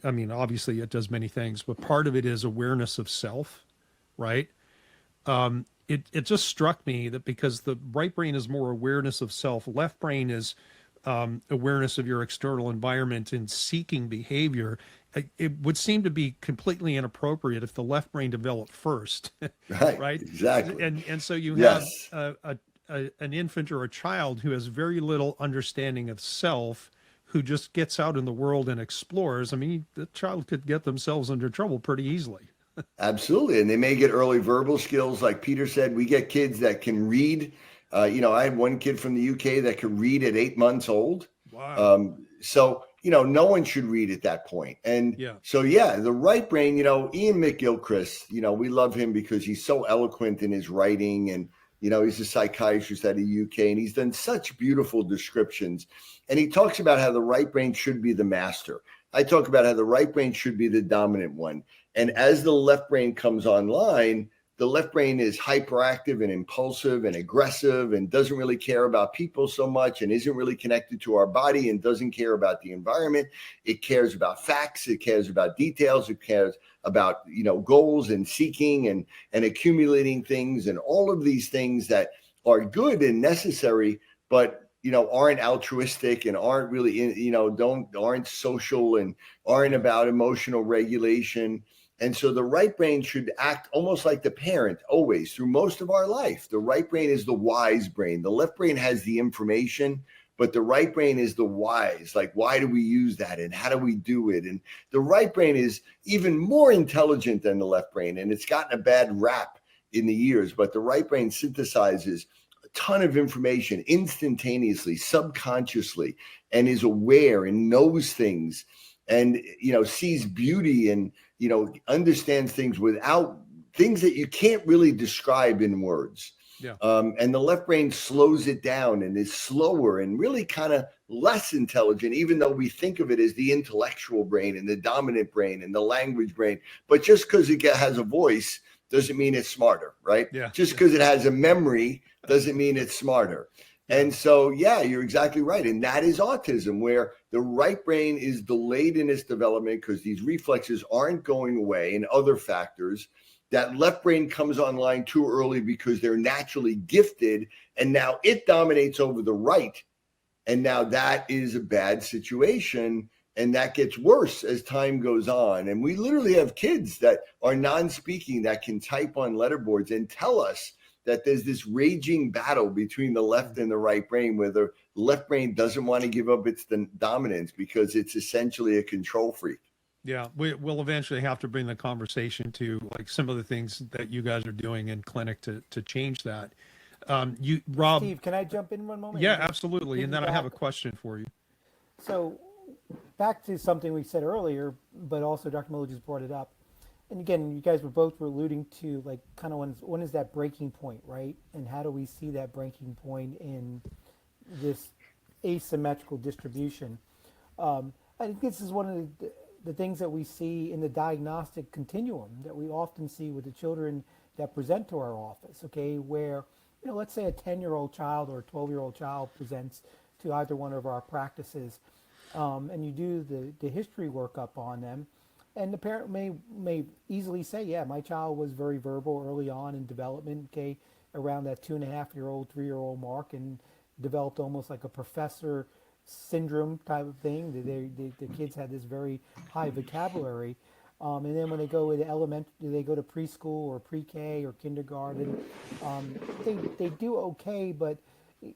obviously it does many things, but part of it is awareness of self, right? It just struck me that because the right brain is more awareness of self, left brain is awareness of your external environment and seeking behavior. It would seem to be completely inappropriate if the left brain developed first, Right. right? Exactly. And so you Yes. have an infant or a child who has very little understanding of self, who just gets out in the world and explores. The child could get themselves into trouble pretty easily. Absolutely. And they may get early verbal skills. Like Peter said, we get kids that can read. I have one kid from the UK that could read at 8 months old. Wow. So, no one should read at that point. And so, the right brain, Ian McGilchrist, we love him because he's so eloquent in his writing, and, he's a psychiatrist out of the UK, and he's done such beautiful descriptions. And he talks about how the right brain should be the master. I talk about how the right brain should be the dominant one. And as the left brain comes online, the left brain is hyperactive and impulsive and aggressive and doesn't really care about people so much, and isn't really connected to our body, and doesn't care about the environment. It cares about facts. It cares about details. It cares about, goals and seeking and accumulating things, and all of these things that are good and necessary, but aren't altruistic and aren't really, aren't social and aren't about emotional regulation. And so the right brain should act almost like the parent always through most of our life. The right brain is the wise brain. The left brain has the information, but the right brain is the wise. Like, why do we use that? And how do we do it? And the right brain is even more intelligent than the left brain. And it's gotten a bad rap in the years, but the right brain synthesizes a ton of information instantaneously, subconsciously, and is aware and knows things, and sees beauty, and understands things without things that you can't really describe in words. And the left brain slows it down and is slower and really kind of less intelligent, even though we think of it as the intellectual brain and the dominant brain and the language brain. But just because it has a voice doesn't mean it's smarter, right? Just because it has a memory doesn't mean it's smarter. And so, you're exactly right. And that is autism, where the right brain is delayed in its development because these reflexes aren't going away, and other factors. That left brain comes online too early because they're naturally gifted, and now it dominates over the right. And now that is a bad situation, and that gets worse as time goes on. And we literally have kids that are non-speaking that can type on letterboards and tell us that there's this raging battle between the left and the right brain, where the left brain doesn't want to give up its dominance because it's essentially a control freak. Yeah, we'll eventually have to bring the conversation to like some of the things that you guys are doing in clinic to change that. Rob, Steve, can I jump in one moment? Yeah, absolutely. And then I have a question for you. So back to something we said earlier, but also Dr. Miller just brought it up. And again, you guys were alluding to like kind of when is that breaking point, right? And how do we see that breaking point in this asymmetrical distribution? I think this is one of the things that we see in the diagnostic continuum that we often see with the children that present to our office, okay, where, let's say a 10-year-old child or a 12-year-old child presents to either one of our practices, and you do the history workup on them. And the parent may easily say, yeah, my child was very verbal early on in development, okay, around that 2.5-year-old, 3-year-old mark, and developed almost like a professor syndrome type of thing. The kids had this very high vocabulary. And then when they go to they go to preschool or pre-K or kindergarten, they do okay, but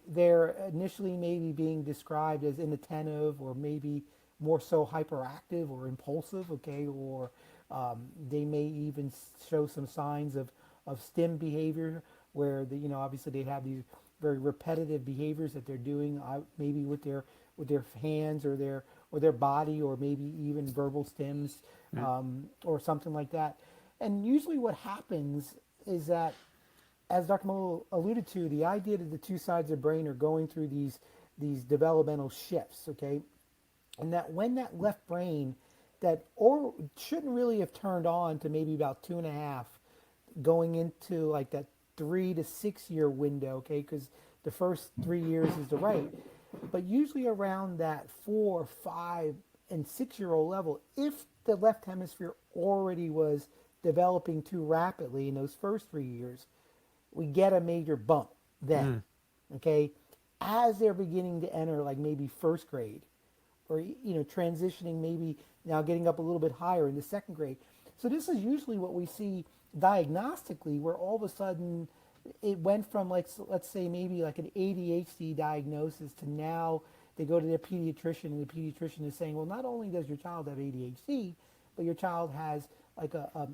they're initially maybe being described as inattentive or maybe more so hyperactive or impulsive, okay, or they may even show some signs of STEM behavior where obviously they have these very repetitive behaviors that they're doing, maybe with their hands or their body, or maybe even verbal stems, or something like that. And usually what happens is that, as Dr. Mo alluded to, the idea that the two sides of the brain are going through these developmental shifts, okay, and that when that left brain that or shouldn't really have turned on to maybe about 2.5, going into like that 3 to 6 year window, okay, because the first 3 years is the right, but usually around that 4, 5, and 6-year-old level, if the left hemisphere already was developing too rapidly in those first 3 years, we get a major bump then, okay, as they're beginning to enter like maybe first grade, or transitioning, maybe now getting up a little bit higher into second grade. So this is usually what we see diagnostically, where all of a sudden it went from, like, let's say maybe like an ADHD diagnosis to now they go to their pediatrician, and the pediatrician is saying, well, not only does your child have ADHD, but your child has like a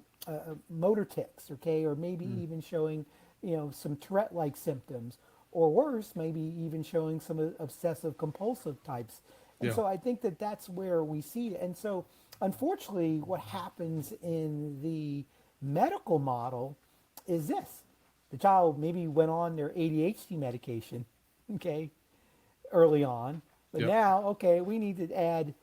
motor tics, okay, or maybe even showing some Tourette-like symptoms, or worse, maybe even showing some obsessive compulsive types. And so I think that that's where we see it. And so unfortunately what happens in the medical model is this: the child maybe went on their ADHD medication, okay, early on, but now, okay, we need to add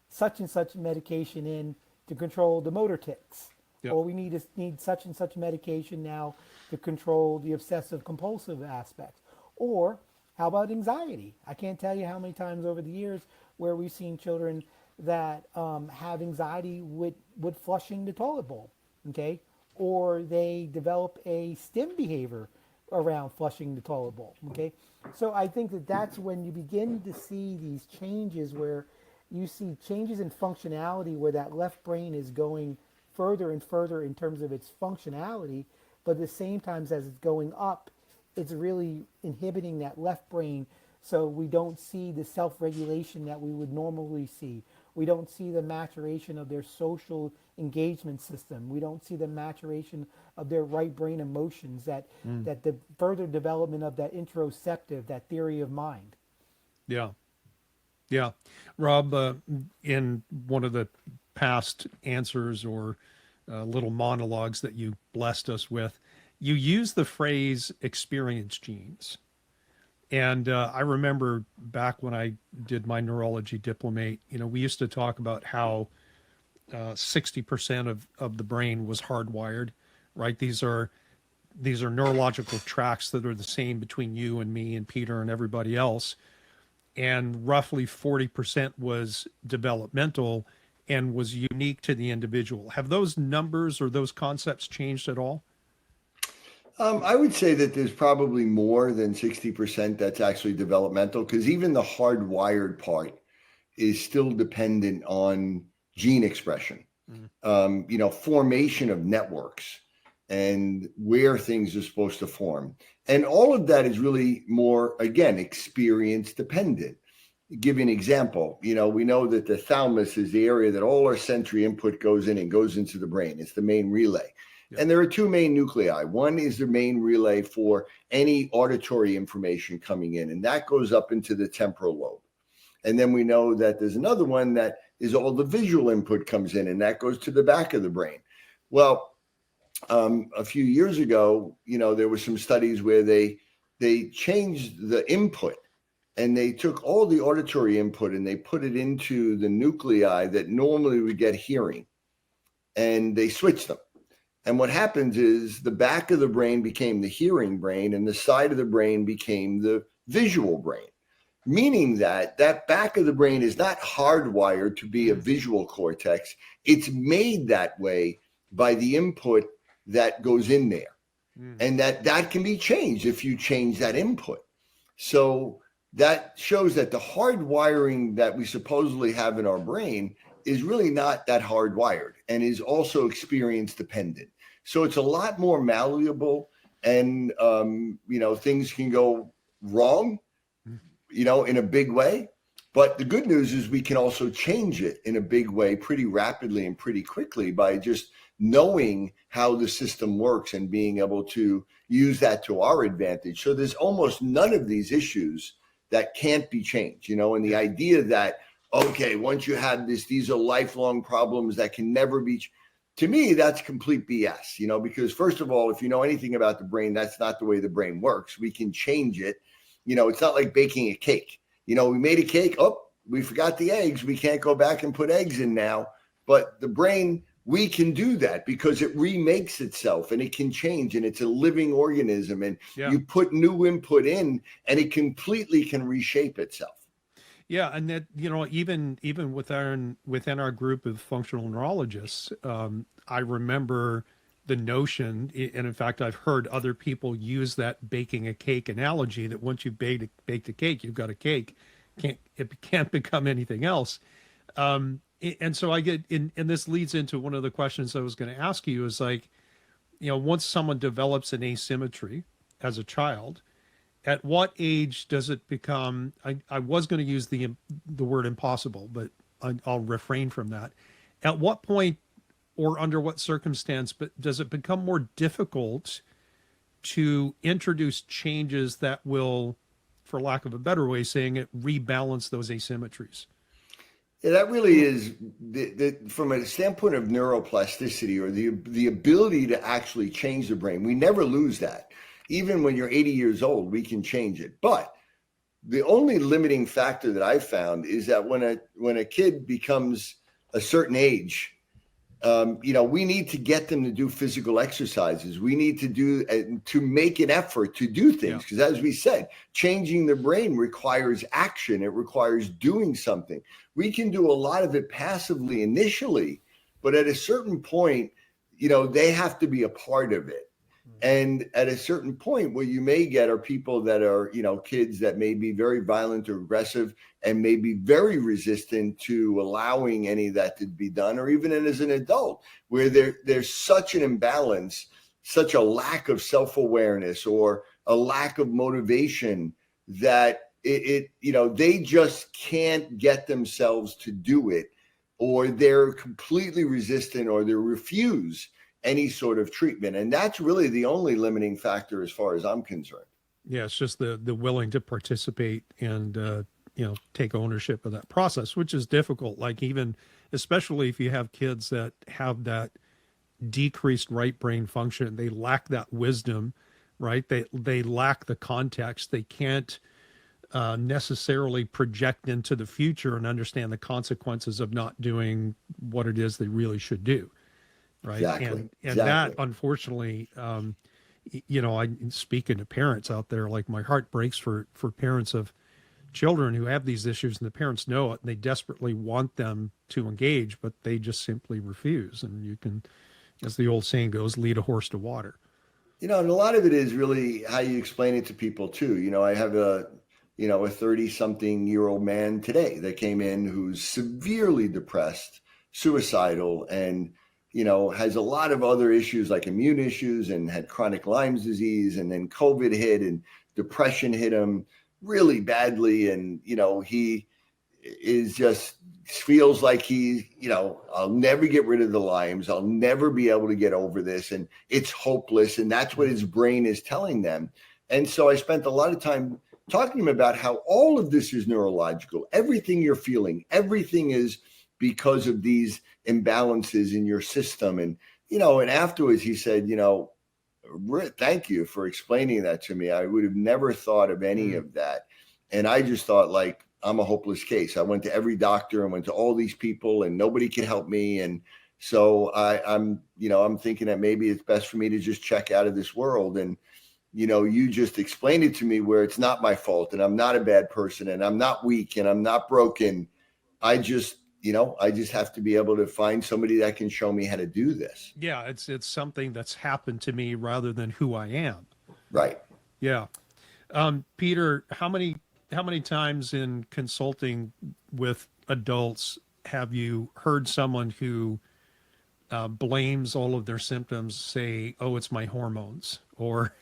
such and such medication in to control the motor tics. Or we need such and such medication now to control the obsessive compulsive aspects. Or how about anxiety? I can't tell you how many times over the years where we've seen children that have anxiety with flushing the toilet bowl, okay? Or they develop a STEM behavior around flushing the toilet bowl, okay? So I think that that's when you begin to see these changes, where you see changes in functionality, where that left brain is going further and further in terms of its functionality, but at the same time as it's going up, it's really inhibiting that left brain. So we don't see the self-regulation that we would normally see. We don't see the maturation of their social engagement system. We don't see the maturation of their right brain emotions, that the further development of that interoceptive, that theory of mind. Yeah. Rob, in one of the past answers or little monologues that you blessed us with, you use the phrase experience genes. And I remember back when I did my neurology diplomate, we used to talk about how 60% of the brain was hardwired, right? These are neurological tracks that are the same between you and me and Peter and everybody else. And roughly 40% was developmental and was unique to the individual. Have those numbers or those concepts changed at all? I would say that there's probably more than 60% that's actually developmental, because even the hardwired part is still dependent on gene expression, formation of networks and where things are supposed to form. And all of that is really more, again, experience dependent. Give you an example. We know that the thalamus is the area that all our sensory input goes in and goes into the brain. It's the main relay. And there are two main nuclei. One is the main relay for any auditory information coming in, and that goes up into the temporal lobe. And then we know that there's another one that is all the visual input comes in, and that goes to the back of the brain. Well, a few years ago, there were some studies where they changed the input, and they took all the auditory input and they put it into the nuclei that normally would get hearing, and they switched them. And what happens is the back of the brain became the hearing brain, and the side of the brain became the visual brain, meaning that that back of the brain is not hardwired to be a visual cortex. It's made that way by the input that goes in there. And that can be changed if you change that input. So that shows that the hardwiring that we supposedly have in our brain is really not that hardwired and is also experience dependent. So it's a lot more malleable, and things can go wrong, in a big way. But the good news is we can also change it in a big way pretty rapidly and pretty quickly by just knowing how the system works and being able to use that to our advantage. So there's almost none of these issues that can't be changed, and the idea that, okay, once you have this, these are lifelong problems that can never be, to me, that's complete BS, because first of all, if you know anything about the brain, that's not the way the brain works. We can change it. It's not like baking a cake. We made a cake. Oh, we forgot the eggs. We can't go back and put eggs in now. But the brain, we can do that because it remakes itself and it can change, and it's a living organism. And you put new input in and it completely can reshape itself. Yeah, and that even within our group of functional neurologists, I remember the notion, and in fact, I've heard other people use that baking a cake analogy, that once you've baked a cake, you've got a cake. It can't become anything else. And so I get in, and this leads into one of the questions I was going to ask you is like, once someone develops an asymmetry as a child, at what age does it become, I was going to use the word impossible, but I'll refrain from that. At what point or under what circumstance, but does it become more difficult to introduce changes that will, for lack of a better way of saying it, rebalance those asymmetries? Yeah, that really is from a standpoint of neuroplasticity, or the ability to actually change the brain. We never lose that. Even when you're 80 years old, we can change it. But the only limiting factor that I've found is that when a kid becomes a certain age, we need to get them to do physical exercises. We need to make an effort to do things, because as we said, changing the brain requires action. It requires doing something. We can do a lot of it passively initially, but at a certain point, they have to be a part of it. And at a certain point, what you may get are people that are, kids that may be very violent or aggressive and may be very resistant to allowing any of that to be done, or even as an adult, where there's such an imbalance, such a lack of self-awareness or a lack of motivation that they just can't get themselves to do it, or they're completely resistant, or they refuse any sort of treatment. And that's really the only limiting factor as far as I'm concerned. Yeah, it's just the willing to participate and take ownership of that process, which is difficult. Like, even especially if you have kids that have that decreased right brain function, they lack that wisdom, right? They lack the context. They can't necessarily project into the future and understand the consequences of not doing what it is they really should do. Right. Exactly. And that, unfortunately, I speaking to parents out there, like, my heart breaks for parents of children who have these issues, and the parents know it and they desperately want them to engage, but they just simply refuse. And you can, as the old saying goes, lead a horse to water. And a lot of it is really how you explain it to people too. I have a 30-something-year-old man today that came in who's severely depressed, suicidal, and has a lot of other issues like immune issues, and had chronic Lyme's disease, and then COVID hit and depression hit him really badly. And, he is just feels like I'll never get rid of the Lyme's. I'll never be able to get over this. And it's hopeless. And that's what his brain is telling them. And so I spent a lot of time talking to him about how all of this is neurological. Everything you're feeling, everything is because of these imbalances in your system. And, and afterwards he said, thank you for explaining that to me. I would have never thought of any of that. And I just thought, like, I'm a hopeless case. I went to every doctor and went to all these people and nobody could help me. And so I'm thinking that maybe it's best for me to just check out of this world. And, you just explained it to me where it's not my fault, and I'm not a bad person, and I'm not weak, and I'm not broken. I just have to be able to find somebody that can show me how to do this. Yeah, it's something that's happened to me rather than who I am. Right. Yeah. Peter, how many times in consulting with adults have you heard someone who blames all of their symptoms, say, "Oh, it's my hormones," or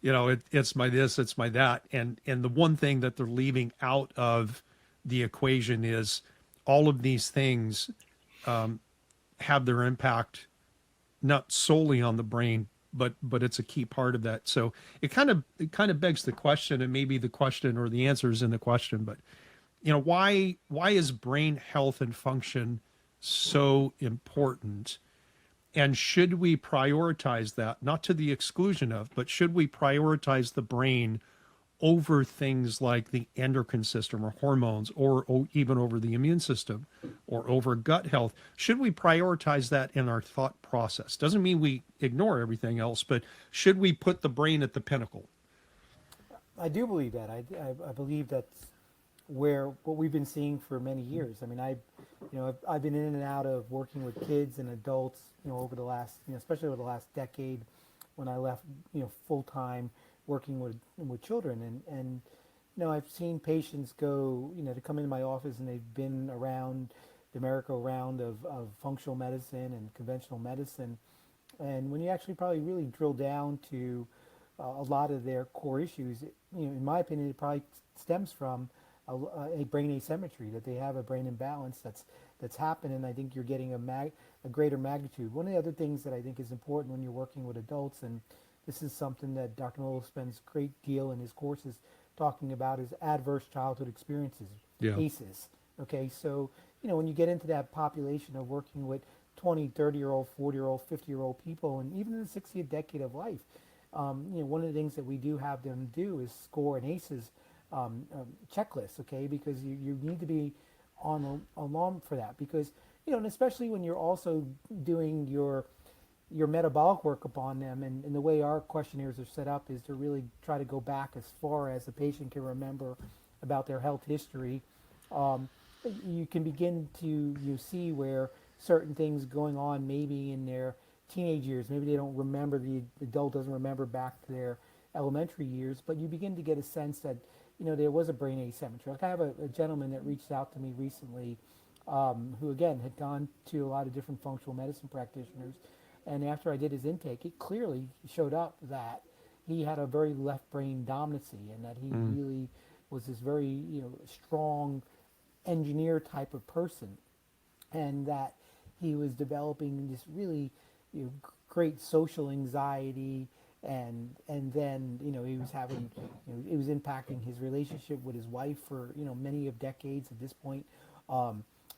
it's my this, it's my that, and the one thing that they're leaving out of the equation is all of these things have their impact not solely on the brain, but it's a key part of that. So it kind of begs the question, and maybe the question or the answer is in the question, but why is brain health and function so important? And should we prioritize that, not to the exclusion of, but should we prioritize the brain over things like the endocrine system or hormones, or even over the immune system or over gut health? Should we prioritize that in our thought process? Doesn't mean we ignore everything else, but should we put the brain at the pinnacle? I do believe that. I believe that's where what we've been seeing for many years. I mean, I've been in and out of working with kids and adults, over the last, especially over the last decade, when I left, full time working with children, and I've seen patients go, to come into my office, and they've been around the merry-go-round of functional medicine and conventional medicine, and when you actually probably really drill down to a lot of their core issues, in my opinion, it probably stems from a brain asymmetry, that they have a brain imbalance that's happened, and I think you're getting a greater magnitude. One of the other things that I think is important when you're working with adults, and this is something that Dr. Melillo spends a great deal in his courses talking about, is adverse childhood experiences, Yeah. ACEs. Okay, so when you get into that population of working with 20, 30-year-old, 40-year-old, 50-year-old people, and even in the 60th decade of life, one of the things that we do have them do is score an ACEs checklist, okay, because you need to be on alarm for that, because and especially when you're also doing your metabolic work upon them, and the way our questionnaires are set up is to really try to go back as far as the patient can remember about their health history. You can begin to see where certain things going on maybe in their teenage years, maybe they don't remember, the adult doesn't remember back to their elementary years, but you begin to get a sense that there was a brain asymmetry. Like I have a gentleman that reached out to me recently, who again had gone to a lot of different functional medicine practitioners, and after I did his intake, it clearly showed up that he had a very left brain dominancy, and that he really was this very strong engineer type of person, and that he was developing this really great social anxiety, and then he was having it was impacting his relationship with his wife for many of decades at this point,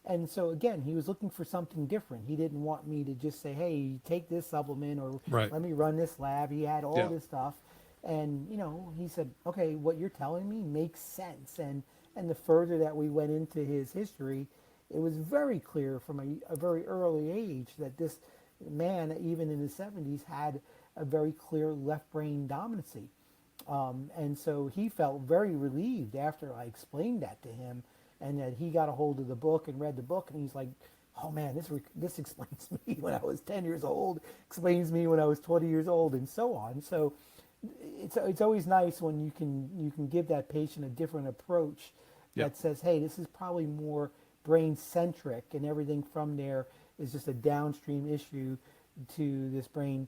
and so again he was looking for something different. He didn't want me to just say, hey, take this supplement, or Right. let me run this lab. He had all Yeah. this stuff, and he said, okay, what you're telling me makes sense. And the further that we went into his history, it was very clear from a very early age that this man, even in his 70s, had a very clear left brain dominancy. And so he felt very relieved after I explained that to him, and that he got a hold of the book and read the book, and he's like, oh man, this explains me when I was 10 years old, explains me when I was 20 years old, and so on. So it's always nice when you can give that patient a different approach that Yep. says, hey, this is probably more brain centric, and everything from there is just a downstream issue to this brain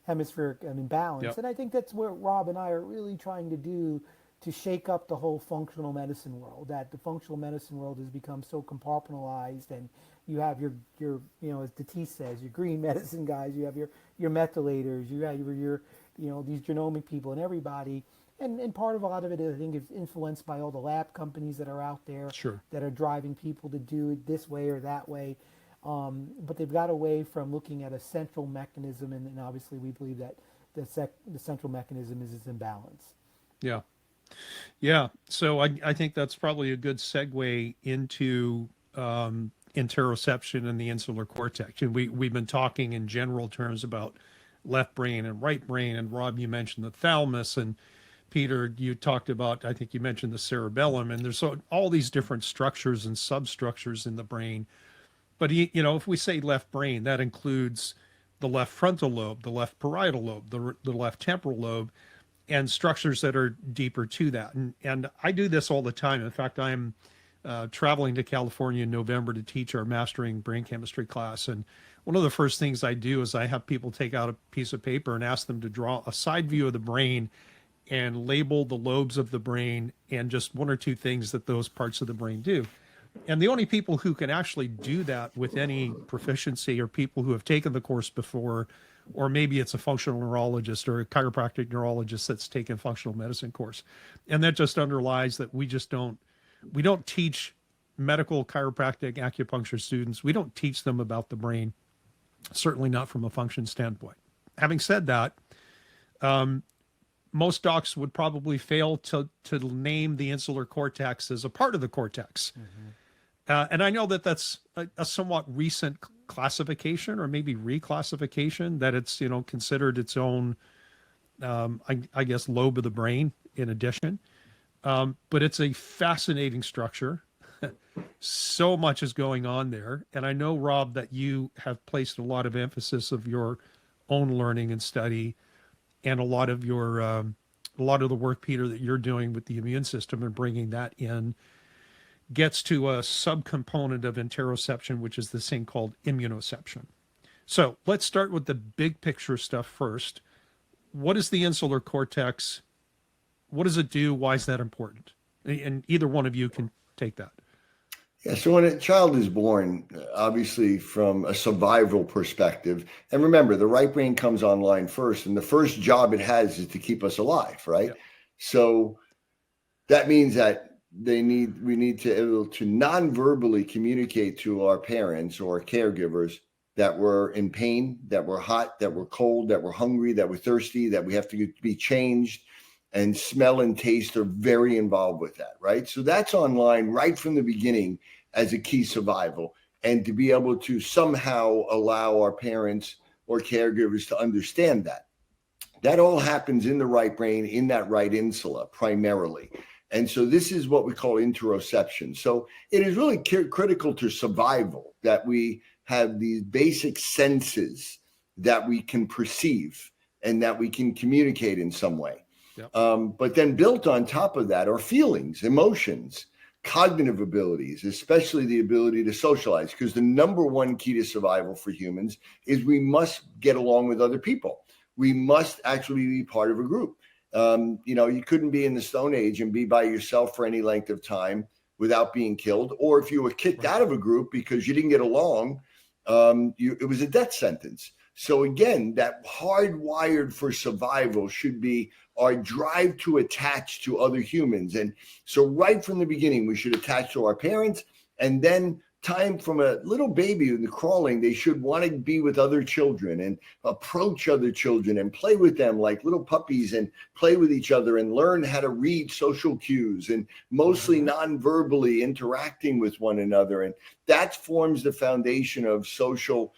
hemispheric imbalance. Yep. And I think that's where Rob and I are really trying to do, to shake up the whole functional medicine world. That the functional medicine world has become so compartmentalized, and you have your as Datis says, your green medicine guys, you have your methylators, you have your these genomic people, and everybody. And part of a lot of it, I think, is influenced by all the lab companies that are out there, Sure. that are driving people to do it this way or that way. But they've got away from looking at a central mechanism, and obviously we believe that the central mechanism is its imbalance. Yeah. Yeah. So I think that's probably a good segue into interoception and the insular cortex. And we've been talking in general terms about left brain and right brain. And Rob, you mentioned the thalamus, and Peter, you talked about, I think you mentioned the cerebellum, and there's all these different structures and substructures in the brain. But if we say left brain, that includes the left frontal lobe, the left parietal lobe, the left temporal lobe, and structures that are deeper to that. And I do this all the time. In fact, I'm traveling to California in November to teach our mastering brain chemistry class. And one of the first things I do is I have people take out a piece of paper and ask them to draw a side view of the brain and label the lobes of the brain and just one or two things that those parts of the brain do. And the only people who can actually do that with any proficiency are people who have taken the course before, or maybe it's a functional neurologist or a chiropractic neurologist that's taken functional medicine course. And that just underlies that we don't teach medical chiropractic acupuncture students. We don't teach them about the brain, certainly not from a function standpoint. Having said that, most docs would probably fail to name the insular cortex as a part of the cortex. Mm-hmm. And I know that that's a somewhat recent classification, or maybe reclassification, that it's, considered its own, I guess, lobe of the brain in addition. But it's a fascinating structure. So much is going on there. And I know, Rob, that you have placed a lot of emphasis of your own learning and study, and a lot of the work, Peter, that you're doing with the immune system and bringing that in gets to a subcomponent of interoception, which is this thing called immunoception. So let's start with the big picture stuff first. What is the insular cortex? What does it do? Why is that important? And either one of you can take that. Yeah, so when a child is born, obviously from a survival perspective, and remember, the right brain comes online first, and the first job it has is to keep us alive, right? Yep. So that means that we need to be able to non-verbally communicate to our parents or caregivers that we're in pain, that we're hot, that we're cold, that we're hungry, that we're thirsty, that we have to be changed. And smell and taste are very involved with that, right? So that's online right from the beginning as a key survival. And to be able to somehow allow our parents or caregivers to understand that. That all happens in the right brain, in that right insula primarily. And so this is what we call interoception. So it is really critical to survival that we have these basic senses that we can perceive and that we can communicate in some way. Yep. But then built on top of that are feelings, emotions, cognitive abilities, especially the ability to socialize, because the number one key to survival for humans is we must get along with other people. We must actually be part of a group. You couldn't be in the Stone Age and be by yourself for any length of time without being killed. Or if you were kicked out of a group because you didn't get along, it was a death sentence. So again, that hardwired for survival should be our drive to attach to other humans. And so right from the beginning, we should attach to our parents, and then time from a little baby in the crawling, they should want to be with other children and approach other children and play with them like little puppies and play with each other and learn how to read social cues and mostly non-verbally interacting with one another. And that forms the foundation of social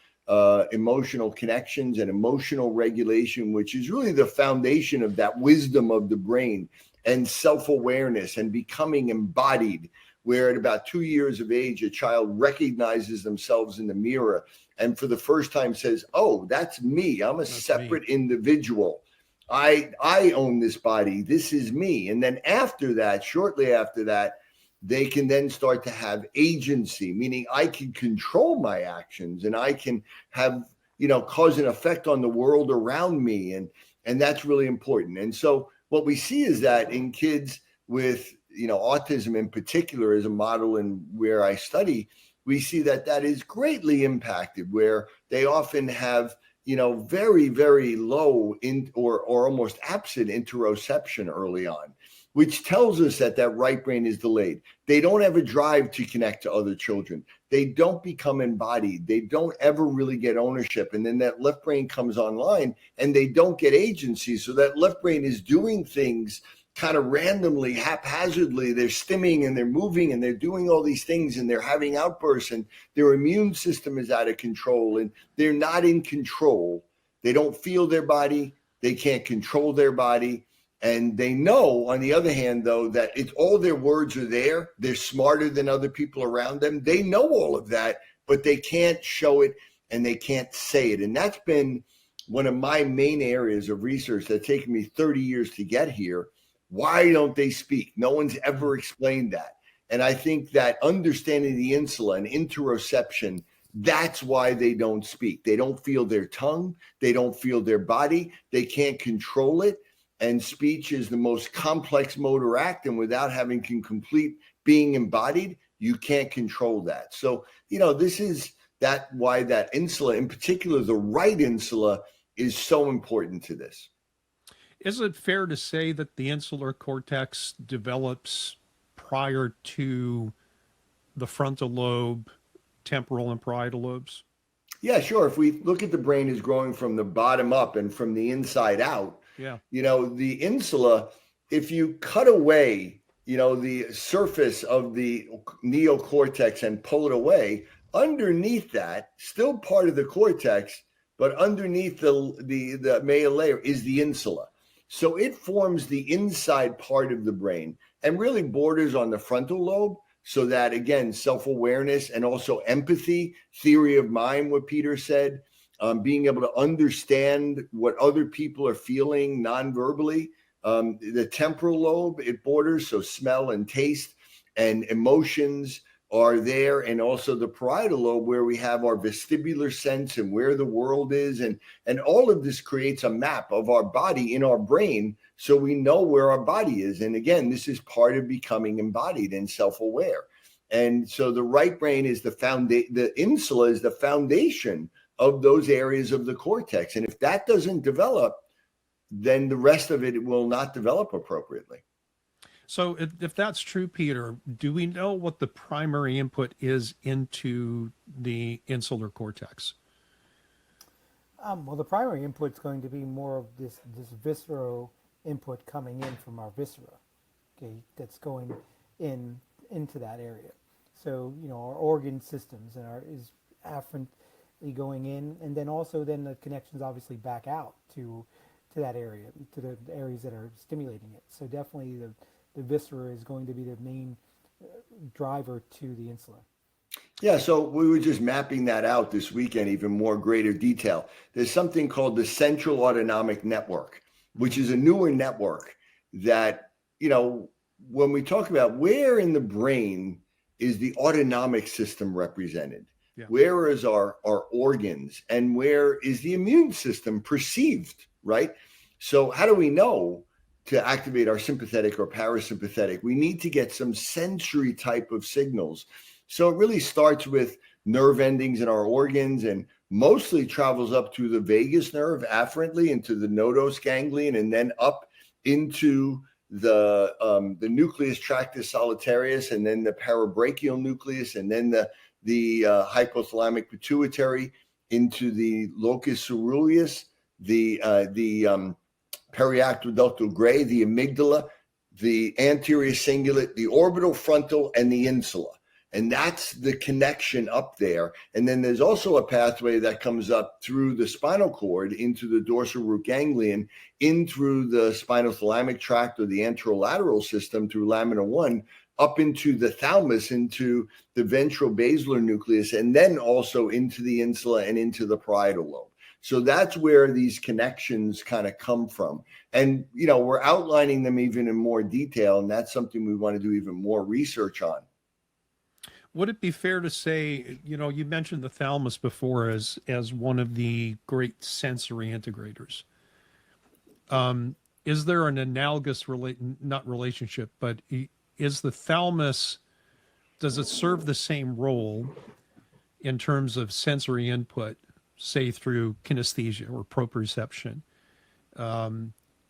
emotional connections and emotional regulation, which is really the foundation of that wisdom of the brain and self-awareness and becoming embodied, where at about 2 years of age, a child recognizes themselves in the mirror and for the first time says, oh, that's me. I'm a separate individual. I own this body. This is me. And then after that, shortly after that, they can then start to have agency, meaning I can control my actions and I can have, cause an effect on the world around me. And that's really important. And so what we see is that in kids with, autism in particular is a model in where I study, we see that is greatly impacted, where they often have, very, very low or almost absent interoception early on, which tells us that right brain is delayed. They don't have a drive to connect to other children. They don't become embodied. They don't ever really get ownership. And then that left brain comes online and they don't get agency. So that left brain is doing things kind of randomly, haphazardly. They're stimming and they're moving and they're doing all these things and they're having outbursts and their immune system is out of control and they're not in control. They don't feel their body. They can't control their body. And they know, on the other hand, though, that it's all their words are there. They're smarter than other people around them. They know all of that, but they can't show it and they can't say it. And that's been one of my main areas of research that's taken me 30 years to get here. Why don't they speak? No one's ever explained that. And I think that understanding the insula and interoception, that's why they don't speak. They don't feel their tongue. They don't feel their body. They can't control it. And speech is the most complex motor act. And without having complete being embodied, you can't control that. So, this is why that insula, in particular, the right insula, is so important to this. Is it fair to say that the insular cortex develops prior to the frontal lobe, temporal and parietal lobes? Yeah, sure. If we look at the brain as growing from the bottom up and from the inside out, the insula, if you cut away, the surface of the neocortex and pull it away, underneath that, still part of the cortex, but underneath the male layer is the insula. So it forms the inside part of the brain and really borders on the frontal lobe. So that, again, self-awareness and also empathy, theory of mind, what Peter said, being able to understand what other people are feeling non-verbally. The temporal lobe, it borders, so smell and taste and emotions are there. And also the parietal lobe, where we have our vestibular sense and where the world is. And all of this creates a map of our body in our brain, so we know where our body is. And again, this is part of becoming embodied and self-aware. And so the right brain is the insula is the foundation of those areas of the cortex. And if that doesn't develop, then the rest of it will not develop appropriately. So if that's true, Peter, do we know what the primary input is into the insular cortex? Well, the primary input is going to be more of this visceral input coming in from our viscera, okay, that's going into that area. So, our organ systems is afferently going in, and then also the connections obviously back out to that area, to the areas that are stimulating it. So definitely the viscera is going to be the main driver to the insula. Yeah, so we were just mapping that out this weekend, even more greater detail. There's something called the central autonomic network, which is a newer network that, when we talk about where in the brain is the autonomic system represented, where is our organs, and where is the immune system perceived, right? So how do we know to activate our sympathetic or parasympathetic? We need to get some sensory type of signals. So it really starts with nerve endings in our organs and mostly travels up to the vagus nerve afferently into the nodose ganglion, and then up into the nucleus tractus solitarius, and then the parabrachial nucleus, and then the hypothalamic pituitary into the locus ceruleus, the periaqueductal gray, the amygdala, the anterior cingulate, the orbital frontal, and the insula. And that's the connection up there. And then there's also a pathway that comes up through the spinal cord into the dorsal root ganglion, in through the spinothalamic tract or the anterolateral system through lamina 1, up into the thalamus, into the ventral basilar nucleus, and then also into the insula and into the parietal lobe. So that's where these connections kind of come from. And, we're outlining them even in more detail, and that's something we want to do even more research on. Would it be fair to say, you mentioned the thalamus before as one of the great sensory integrators. Is there an analogous not relationship, but is the thalamus, does it serve the same role in terms of sensory input, say through kinesthesia or proprioception,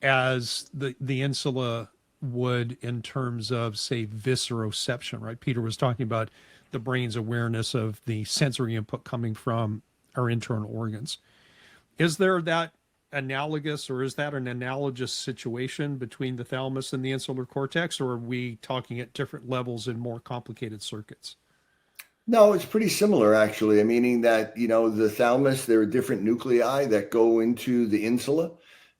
as the insula would in terms of, say, visceroception, right? Peter was talking about the brain's awareness of the sensory input coming from our internal organs. Is there that analogous, or is that an analogous situation between the thalamus and the insular cortex, or are we talking at different levels in more complicated circuits? No, it's pretty similar, actually. Meaning that, the thalamus, there are different nuclei that go into the insula,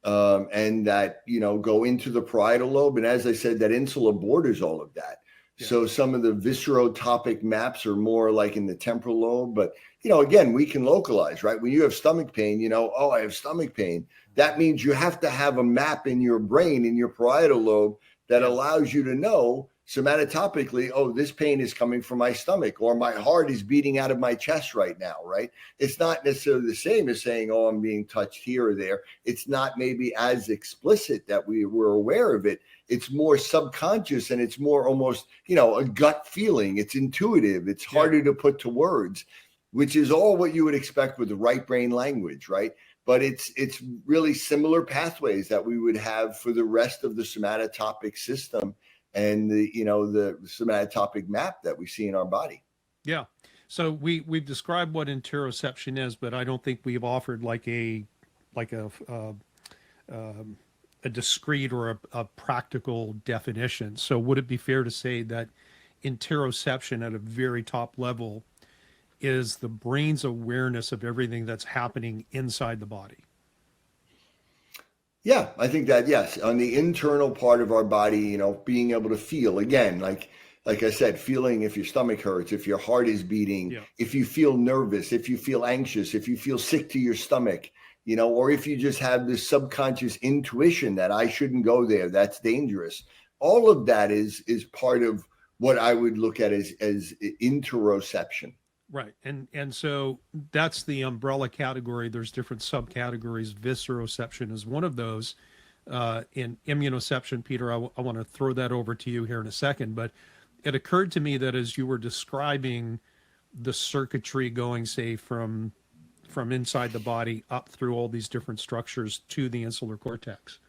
and that, go into the parietal lobe. And as I said, that insula borders all of that. Yeah. So some of the viscerotopic maps are more like in the temporal lobe. But, again, we can localize, right? When you have stomach pain, oh, I have stomach pain. That means you have to have a map in your brain, in your parietal lobe, that allows you to know somatotopically, oh, this pain is coming from my stomach, or my heart is beating out of my chest right now, right? It's not necessarily the same as saying, oh, I'm being touched here or there. It's not maybe as explicit that we were aware of it. It's more subconscious, and it's more almost, a gut feeling. It's intuitive. It's harder to put to words, which is all what you would expect with the right brain language, right? But it's really similar pathways that we would have for the rest of the somatotopic system and the somatotopic map that we see in our body. Yeah. So we've described what interoception is, but I don't think we've offered like a discrete or a practical definition. So would it be fair to say that interoception at a very top level is the brain's awareness of everything that's happening inside the body? Yeah, I think that, yes, on the internal part of our body, being able to feel again, like I said, feeling if your stomach hurts, if your heart is beating, if you feel nervous, if you feel anxious, if you feel sick to your stomach, or if you just have this subconscious intuition that I shouldn't go there, that's dangerous. All of that is part of what I would look at as interoception. Right. And so that's the umbrella category. There's different subcategories. Visceroception is one of those. In immunoception, Peter, I want to throw that over to you here in a second. But it occurred to me that as you were describing the circuitry going, say, from inside the body up through all these different structures to the insular cortex,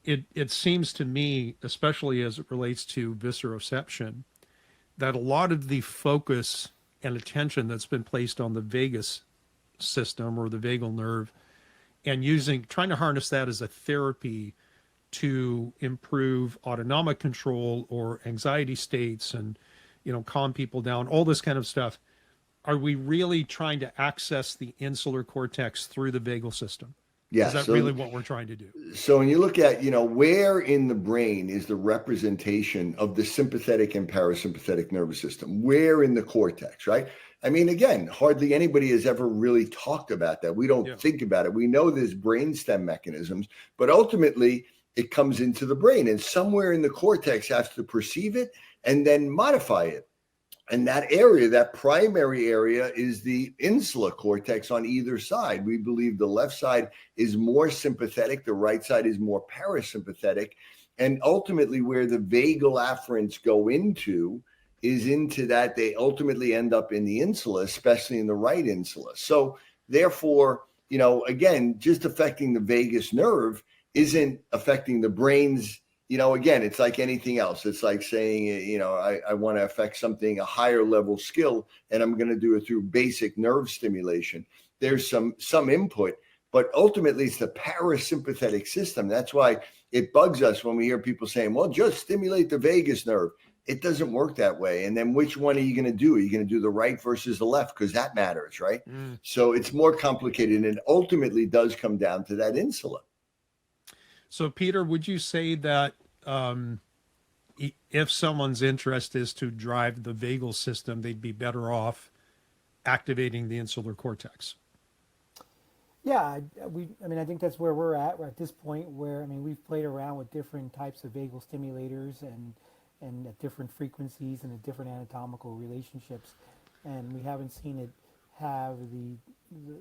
it seems to me, especially as it relates to visceroception, that a lot of the focus and attention that's been placed on the vagus system or the vagal nerve, and trying to harness that as a therapy to improve autonomic control or anxiety states and, calm people down, all this kind of stuff. Are we really trying to access the insular cortex through the vagal system? Yeah. Is that really what we're trying to do? So when you look at, where in the brain is the representation of the sympathetic and parasympathetic nervous system? Where in the cortex, right? I mean, again, hardly anybody has ever really talked about that. We don't think about it. We know there's brainstem mechanisms, but ultimately it comes into the brain, and somewhere in the cortex has to perceive it and then modify it. And that area, that primary area, is the insular cortex on either side. We believe the left side is more sympathetic, the right side is more parasympathetic. And ultimately, where the vagal afferents go into is into that. They ultimately end up in the insula, especially in the right insula. So therefore, again, just affecting the vagus nerve isn't affecting the brain's. Again, it's like anything else. It's like saying, I want to affect something, a higher level skill, and I'm going to do it through basic nerve stimulation. There's some input, but ultimately it's the parasympathetic system. That's why it bugs us when we hear people saying, well, just stimulate the vagus nerve. It doesn't work that way. And then which one are you going to do? Are you going to do the right versus the left? Because that matters, right? So it's more complicated, and it ultimately does come down to that insula. So, Peter, would you say that if someone's interest is to drive the vagal system, they'd be better off activating the insular cortex? Yeah, I think that's where we're at this point where, we've played around with different types of vagal stimulators and at different frequencies and at different anatomical relationships. And we haven't seen it have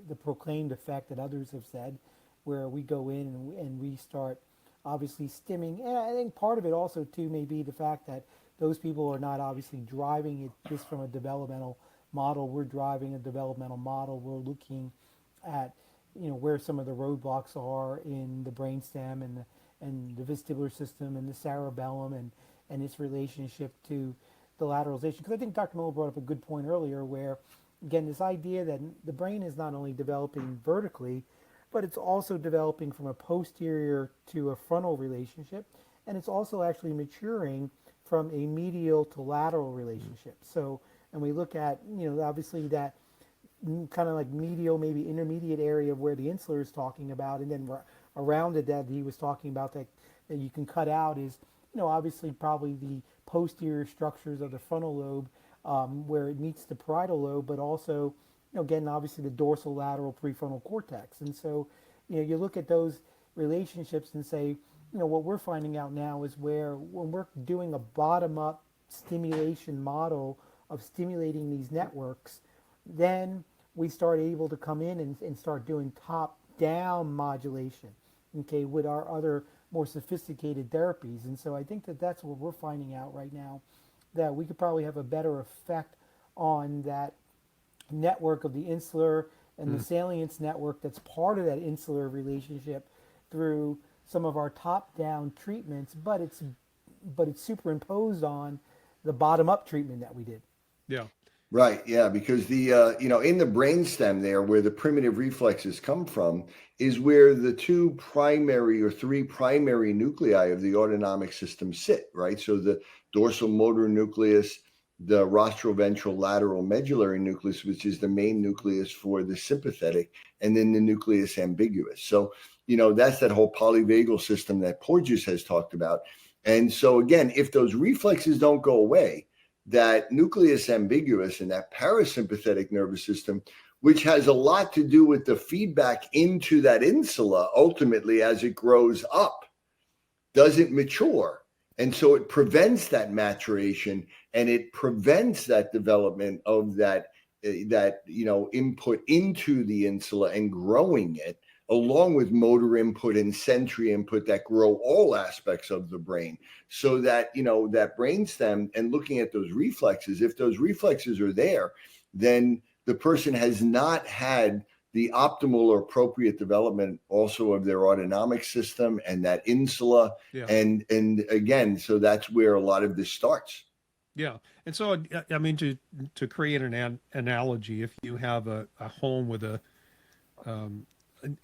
the proclaimed effect that others have said, where we go in and we start obviously stimming. And I think part of it also too may be the fact that those people are not obviously driving it just from a developmental model. We're driving a developmental model. We're looking at where some of the roadblocks are in the brainstem and the vestibular system and the cerebellum and its relationship to the lateralization. Because I think Dr. Miller brought up a good point earlier where, again, this idea that the brain is not only developing vertically, but it's also developing from a posterior to a frontal relationship, and it's also actually maturing from a medial to lateral relationship. So, and we look at, obviously that kind of like medial, maybe intermediate area where the insular is talking about, and then around it that he was talking about that you can cut out is, obviously probably the posterior structures of the frontal lobe where it meets the parietal lobe, but also again, obviously the dorsolateral prefrontal cortex. And so, you look at those relationships and say, what we're finding out now is where when we're doing a bottom-up stimulation model of stimulating these networks, then we start able to come in and start doing top-down modulation, okay, with our other more sophisticated therapies. And so I think that that's what we're finding out right now, that we could probably have a better effect on that network of the insular and the salience network that's part of that insular relationship through some of our top-down treatments, but it's superimposed on the bottom-up treatment that we did. Yeah. Right, yeah, because the in the brainstem there, where the primitive reflexes come from, is where the two primary or three primary nuclei of the autonomic system sit, right? So the dorsal motor nucleus, the rostroventral lateral medullary nucleus, which is the main nucleus for the sympathetic, and then the nucleus ambiguus. So, that's that whole polyvagal system that Porges has talked about. And so again, if those reflexes don't go away, that nucleus ambiguous and that parasympathetic nervous system, which has a lot to do with the feedback into that insula ultimately as it grows up, doesn't mature. And so it prevents that maturation, and it prevents that development of that input into the insula and growing it, along with motor input and sensory input that grow all aspects of the brain. So that, that brainstem, and looking at those reflexes, if those reflexes are there, then the person has not had the optimal or appropriate development also of their autonomic system and that insula. Yeah. And again, so that's where a lot of this starts. Yeah. And so, I mean, to create an analogy, if you have a home with a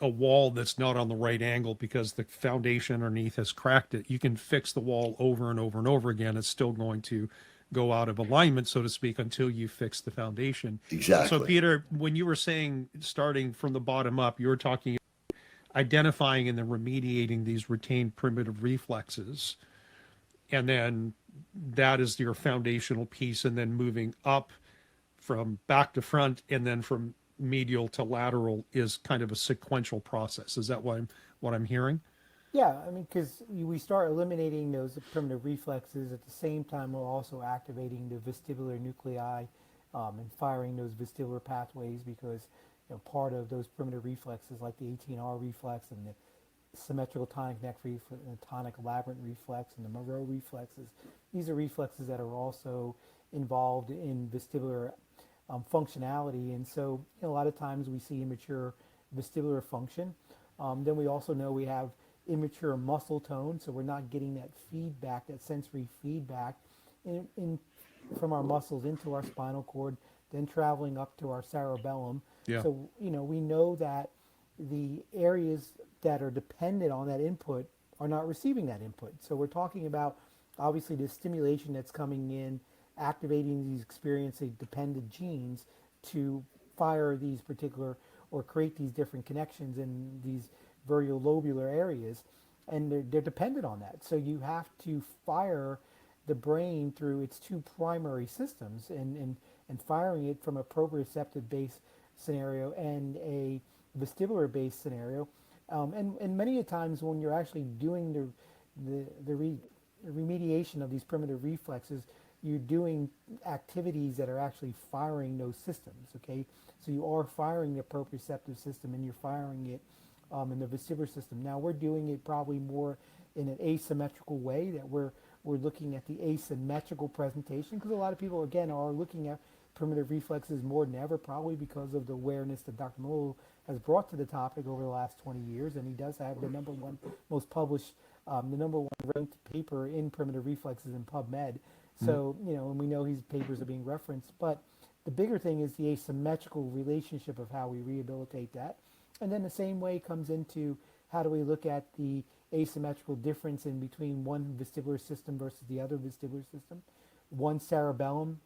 wall that's not on the right angle because the foundation underneath has cracked it, you can fix the wall over and over and over again. It's still going to go out of alignment, so to speak, until you fix the foundation. Exactly. So, Peter, when you were saying starting from the bottom up, you were talking identifying and then remediating these retained primitive reflexes. And then that is your foundational piece, and then moving up from back to front and then from medial to lateral is kind of a sequential process. Is that what I'm hearing? Yeah, I mean, because we start eliminating those primitive reflexes at the same time, we're also activating the vestibular nuclei and firing those vestibular pathways, because part of those primitive reflexes, like the 18R reflex and the symmetrical tonic neck reflex and the tonic labyrinth reflex and the Moreau reflexes, these are reflexes that are also involved in vestibular functionality. And so a lot of times we see immature vestibular function. Then we also know we have immature muscle tone, so we're not getting that feedback, that sensory feedback from our muscles into our spinal cord, then traveling up to our cerebellum. Yeah. So we know that the areas that are dependent on that input are not receiving that input. So we're talking about obviously the stimulation that's coming in, activating these experience-dependent genes to fire these particular or create these different connections in these variolobular areas, and they're dependent on that. So you have to fire the brain through its two primary systems, and firing it from a proprioceptive-based scenario and a vestibular-based scenario. And many a times when you're actually doing the remediation of these primitive reflexes, you're doing activities that are actually firing those systems, okay? So you are firing the proprioceptive system, and you're firing it in the vestibular system. Now we're doing it probably more in an asymmetrical way, that we're looking at the asymmetrical presentation, because a lot of people, again, are looking at primitive reflexes more than ever, probably because of the awareness that Dr. Melillo has brought to the topic over the last 20 years, and he does have the number one most published, the number one ranked paper in primitive reflexes in PubMed. So, and we know his papers are being referenced, but the bigger thing is the asymmetrical relationship of how we rehabilitate that. And then the same way comes into how do we look at the asymmetrical difference in between one vestibular system versus the other vestibular system, one cerebellum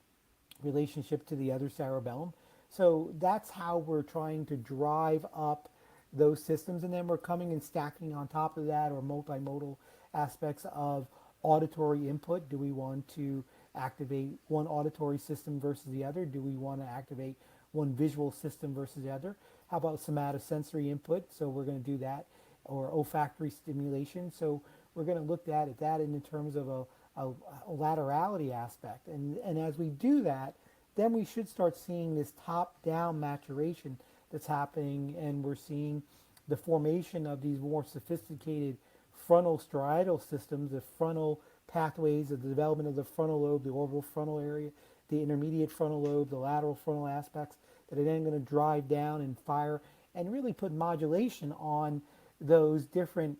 relationship to the other cerebellum. So that's how we're trying to drive up those systems. And then we're coming and stacking on top of that, or multimodal aspects of auditory input. Do we want to activate one auditory system versus the other? Do we want to activate one visual system versus the other? How about somatosensory input? So we're going to do that, or olfactory stimulation. So we're going to look at that in terms of a laterality aspect. And as we do that, then we should start seeing this top-down maturation that's happening, and we're seeing the formation of these more sophisticated frontal striatal systems, the frontal pathways, the development of the frontal lobe, the orbital frontal area, the intermediate frontal lobe, the lateral frontal aspects that are then going to drive down and fire and really put modulation on those different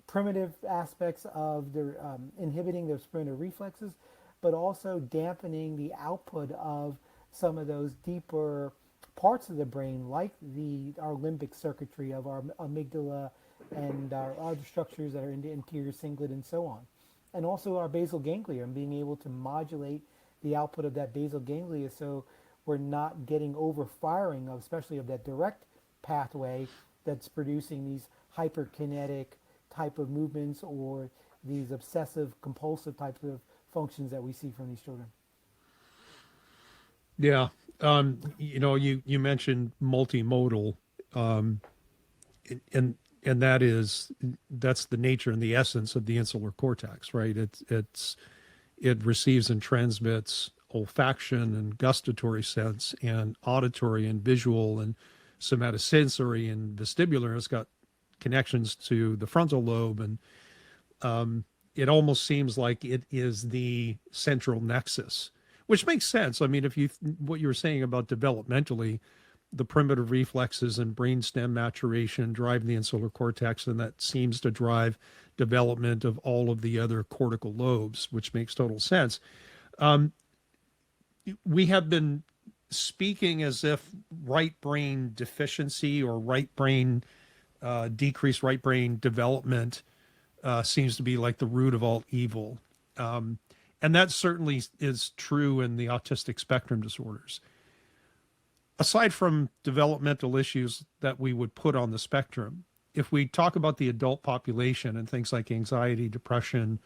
primitive aspects of their inhibiting those primitive reflexes, but also dampening the output of some of those deeper parts of the brain, like our limbic circuitry of our amygdala and our other structures that are in the anterior cingulate and so on. And also our basal ganglia, and being able to modulate the output of that basal ganglia so we're not getting overfiring of, especially of that direct pathway that's producing these hyperkinetic type of movements or these obsessive compulsive types of functions that we see from these children. Yeah. You mentioned multimodal, and that's the nature and the essence of the insular cortex, right? It receives and transmits olfaction and gustatory sense and auditory and visual and somatosensory and vestibular. It's got connections to the frontal lobe, and it almost seems like it is the central nexus, which makes sense. I mean, what you were saying about developmentally, the primitive reflexes and brainstem maturation drive the insular cortex, and that seems to drive development of all of the other cortical lobes, which makes total sense. We have been speaking as if right brain deficiency or decreased right brain development seems to be like the root of all evil. And that certainly is true in the autistic spectrum disorders. Aside from developmental issues that we would put on the spectrum, if we talk about the adult population and things like anxiety, depression,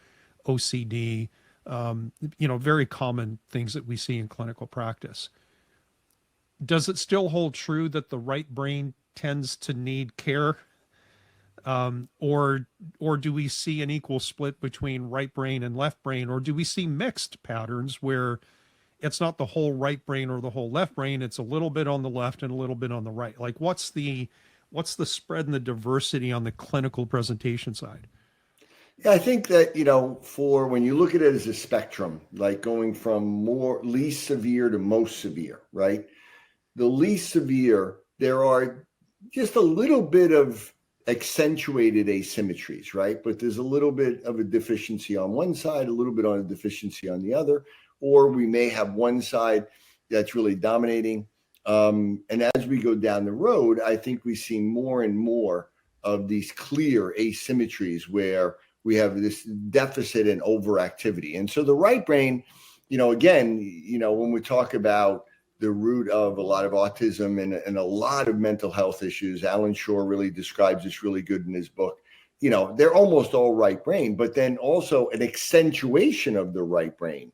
OCD, very common things that we see in clinical practice, does it still hold true that the right brain tends to need care? Or do we see an equal split between right brain and left brain, or do we see mixed patterns where it's not the whole right brain or the whole left brain, it's a little bit on the left and a little bit on the right? Like, what's the spread and the diversity on the clinical presentation side? Yeah, I think that, for when you look at it as a spectrum, like going from least severe to most severe, right? The least severe, there are just a little bit of accentuated asymmetries, right? But there's a little bit of a deficiency on one side, a little bit on a deficiency on the other, or we may have one side that's really dominating. And as we go down the road, I think we see more and more of these clear asymmetries where we have this deficit and overactivity. And so the right brain, again, when we talk about the root of a lot of autism and a lot of mental health issues, Alan Shore really describes this really good in his book. They're almost all right brain, but then also an accentuation of the right brain.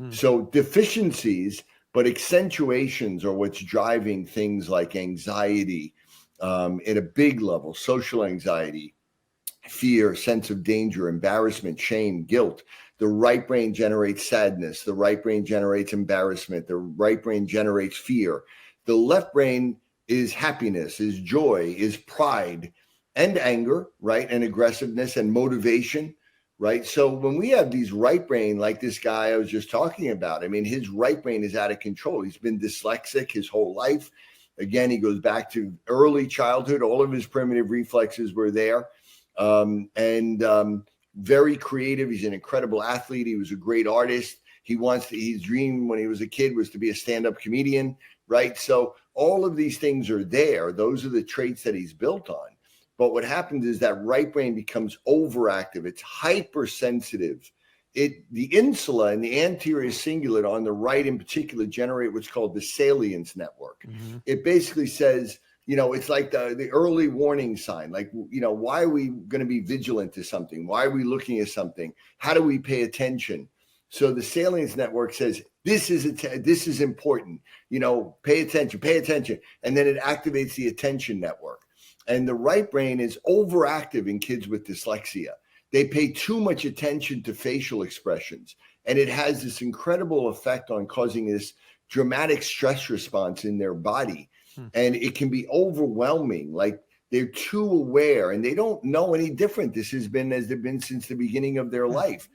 So deficiencies, but accentuations are what's driving things like anxiety at a big level, social anxiety, fear, sense of danger, embarrassment, shame, guilt. The right brain generates sadness. The right brain generates embarrassment. The right brain generates fear. The left brain is happiness, is joy, is pride and anger, right? And aggressiveness and motivation, right? So when we have these right brain, like this guy I was just talking about, I mean, his right brain is out of control. He's been dyslexic his whole life. Again, he goes back to early childhood. All of his primitive reflexes were there. Very creative. He's an incredible athlete. He was a great artist. His dream when he was a kid was to be a stand-up comedian, right? So all of these things are there. Those are the traits that he's built on. But what happens is that right brain becomes overactive. It's hypersensitive. The insula and the anterior cingulate on the right in particular generate what's called the salience network. Mm-hmm. It basically says, it's like the early warning sign. Like, why are we going to be vigilant to something? Why are we looking at something? How do we pay attention? So the salience network says, this is important. Pay attention. And then it activates the attention network. And the right brain is overactive in kids with dyslexia. they pay too much attention to facial expressions. And it has this incredible effect on causing this dramatic stress response in their body. And it can be overwhelming. Like they're too aware and they don't know any different. This has been as they've been since the beginning of their life.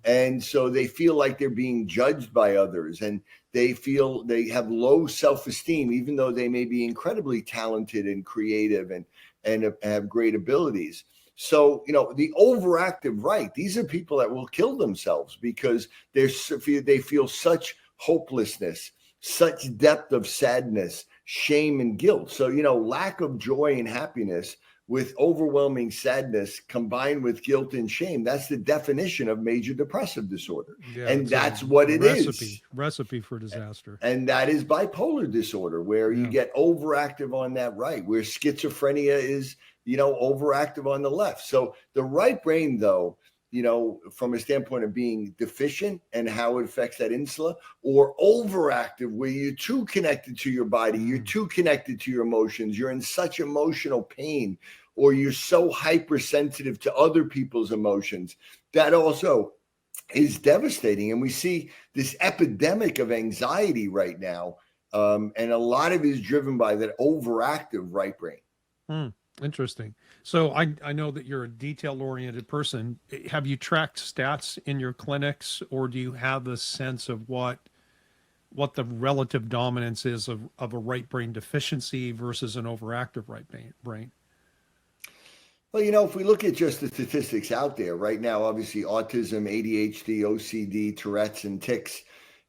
And so they feel like they're being judged by others, and they feel they have low self-esteem, even though they may be incredibly talented and creative and have great abilities. So, the overactive right, these are people that will kill themselves because they feel such hopelessness, such depth of sadness, shame, and guilt. So, lack of joy and happiness with overwhelming sadness combined with guilt and shame, that's the definition of major depressive disorder. Yeah, and it's that's a what it is. Recipe for disaster. And that is bipolar disorder, where you get overactive on that right, where schizophrenia is, overactive on the left. So the right brain, though, from a standpoint of being deficient and how it affects that insula, or overactive, where you're too connected to your body, you're too connected to your emotions, you're in such emotional pain, or you're so hypersensitive to other people's emotions, that also is devastating. And we see this epidemic of anxiety right now. And a lot of it is driven by that overactive right brain. Interesting. So I know that you're a detail-oriented person. Have you tracked stats in your clinics, or do you have a sense of what the relative dominance is of a right brain deficiency versus an overactive right brain? Well, if we look at just the statistics out there right now, obviously autism, ADHD, OCD, Tourette's, and tics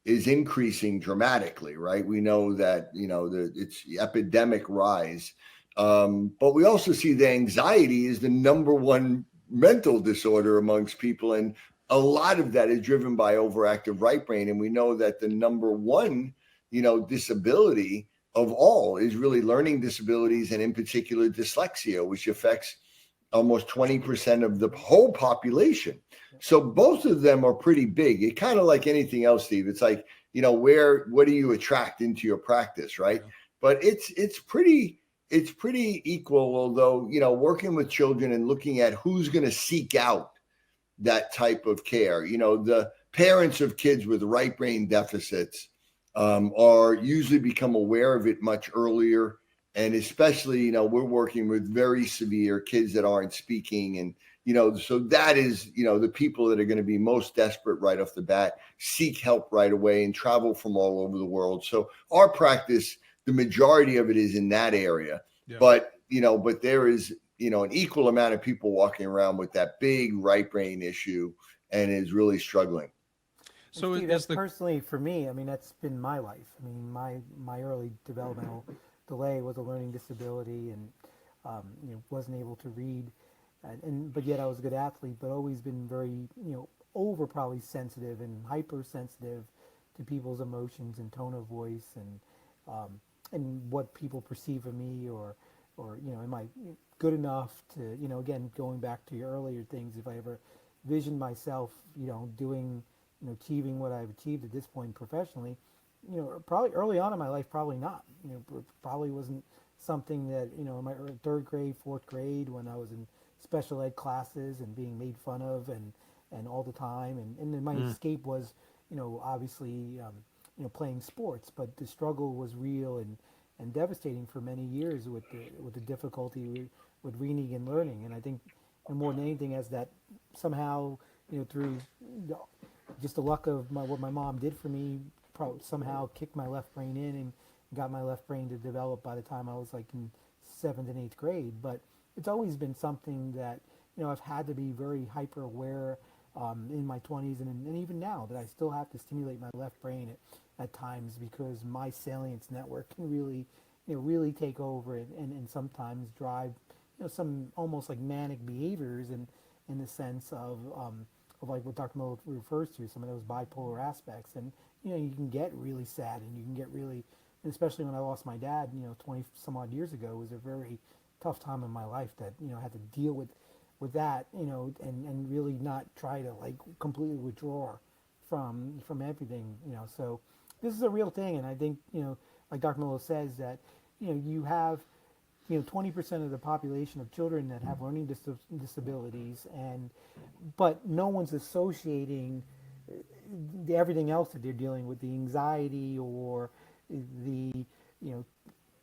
is increasing dramatically, right? We know that, it's epidemic rise. But we also see the anxiety is the number one mental disorder amongst people. And a lot of that is driven by overactive right brain. And we know that the number one, disability of all is really learning disabilities, and in particular dyslexia, which affects almost 20% of the whole population. So both of them are pretty big. It kind of like anything else, Steve. It's like, what do you attract into your practice, right? Yeah. But it's pretty equal, although, working with children and looking at who's going to seek out that type of care. The parents of kids with right brain deficits are usually become aware of it much earlier. And especially, we're working with very severe kids that aren't speaking. And, so that is, the people that are going to be most desperate right off the bat, seek help right away and travel from all over the world. So our practice, the majority of it is in that area. Yeah. But there is, an equal amount of people walking around with that big right brain issue and is really struggling. So Steve, that's personally for me, that's been my life. My early developmental delay was a learning disability, and wasn't able to read, but yet I was a good athlete, but always been very over probably sensitive and hypersensitive to people's emotions and tone of voice, and what people perceive of me, or am I good enough to, again, going back to your earlier things, if I ever vision myself doing, achieving what I've achieved at this point professionally, probably early on in my life, probably not. Probably wasn't something that, in my third grade, fourth grade, when I was in special ed classes and being made fun of and all the time. And then my escape was, obviously, playing sports. But the struggle was real and devastating for many years with the difficulty with reading and learning. And I think more than anything, as that somehow, through just the luck of what my mom did for me, somehow kicked my left brain in and got my left brain to develop by the time I was like in 7th and 8th grade. But it's always been something that, I've had to be very hyper aware in my 20s and even now, that I still have to stimulate my left brain at times, because my salience network can really, really take over and sometimes drive, some almost like manic behaviors in the sense of like what Dr. Miller refers to, some of those bipolar aspects. And, you can get really sad, and you can get really, especially when I lost my dad, 20 some odd years ago, it was a very tough time in my life that, I had to deal with that, and really not try to like completely withdraw from everything, so this is a real thing. And I think, like Dr. Miller says, that, you have 20% of the population of children that have learning disabilities, but no one's associating everything else that they're dealing with, the anxiety or the,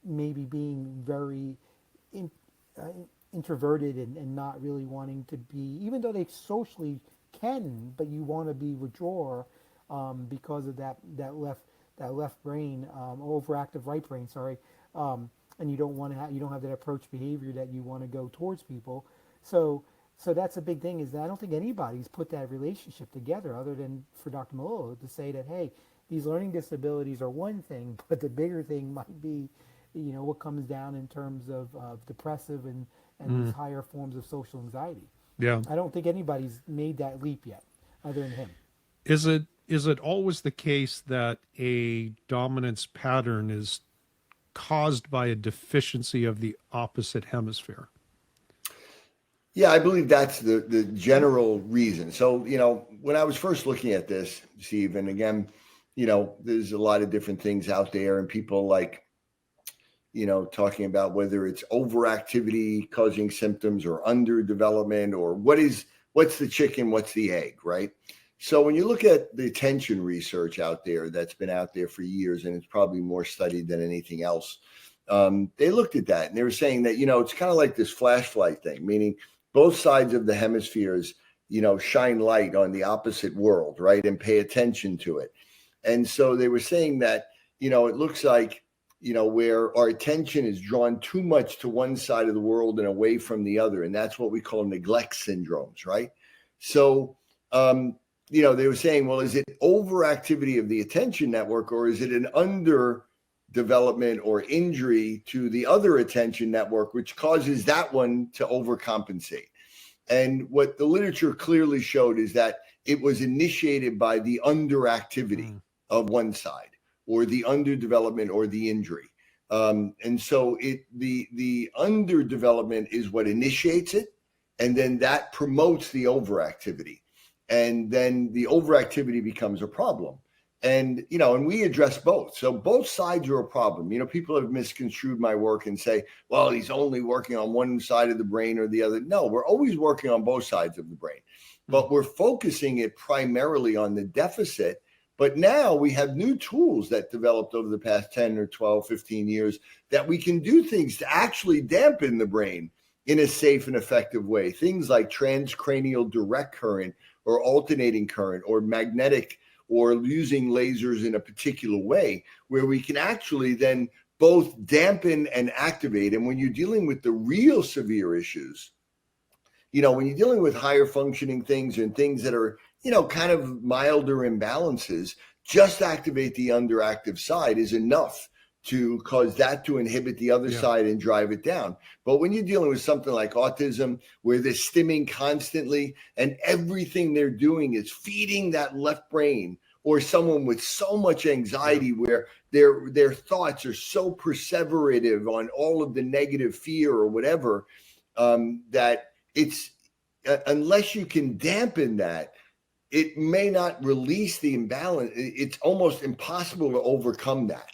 maybe being very introverted and not really wanting to be, even though they socially can, but you want to be withdrawer because of that left brain, overactive right brain, sorry, and you don't have that approach behavior that you want to go towards people. So that's a big thing, is that I don't think anybody's put that relationship together other than for Dr. Melillo to say that, hey, these learning disabilities are one thing, but the bigger thing might be, what comes down in terms of depressive and these higher forms of social anxiety. Yeah. I don't think anybody's made that leap yet other than him. Is it always the case that a dominance pattern is caused by a deficiency of the opposite hemisphere? Yeah, I believe that's the general reason. So, when I was first looking at this, Steve, and again, there's a lot of different things out there, and people talking about whether it's overactivity causing symptoms or underdevelopment, or what's the chicken, what's the egg, right? So when you look at the attention research out there that's been out there for years, and it's probably more studied than anything else, they looked at that and they were saying that, it's kind of like this flashlight thing, meaning both sides of the hemispheres, shine light on the opposite world, right? And pay attention to it. And so they were saying that, it looks like, where our attention is drawn too much to one side of the world and away from the other. And that's what we call neglect syndromes, right? So, they were saying, well, is it overactivity of the attention network, or is it an underdevelopment or injury to the other attention network, which causes that one to overcompensate? And what the literature clearly showed is that it was initiated by the underactivity of one side, or the underdevelopment or the injury. And so the underdevelopment is what initiates it, and then that promotes the overactivity. And then the overactivity becomes a problem. And, and we address both. So both sides are a problem. People have misconstrued my work and say, well, he's only working on one side of the brain or the other. No, we're always working on both sides of the brain, but we're focusing it primarily on the deficit. But now we have new tools that developed over the past 10 or 12, 15 years that we can do things to actually dampen the brain in a safe and effective way. Things like transcranial direct current, or alternating current, or magnetic, or using lasers in a particular way, where we can actually then both dampen and activate. And when you're dealing with the real severe issues, when you're dealing with higher functioning things and things that are, kind of milder imbalances, just activate the underactive side is enough to cause that to inhibit the other side and drive it down. But when you're dealing with something like autism, where they're stimming constantly and everything they're doing is feeding that left brain, or someone with so much anxiety where their thoughts are so perseverative on all of the negative fear or whatever, that it's, unless you can dampen that, it may not release the imbalance. It's almost impossible to overcome that.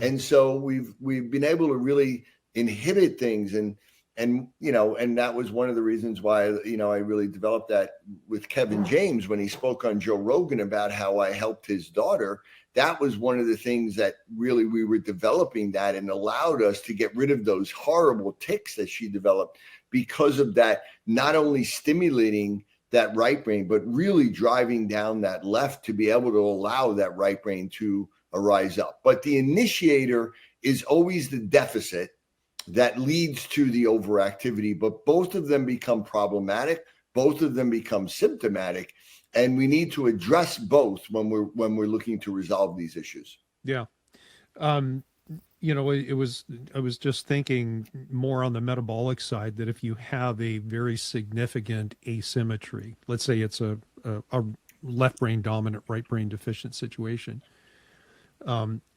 And so we've been able to really inhibit things, and that was one of the reasons why I really developed that with Kevin James when he spoke on Joe Rogan about how I helped his daughter. That was one of the things that really we were developing that and allowed us to get rid of those horrible tics that she developed because of that, not only stimulating that right brain, but really driving down that left to be able to allow that right brain to arise up. But the initiator is always the deficit that leads to the overactivity, but both of them become problematic. Both of them become symptomatic, and we need to address both when we're looking to resolve these issues. Yeah. I was just thinking more on the metabolic side, that if you have a very significant asymmetry, let's say it's a left brain dominant, right brain deficient situation,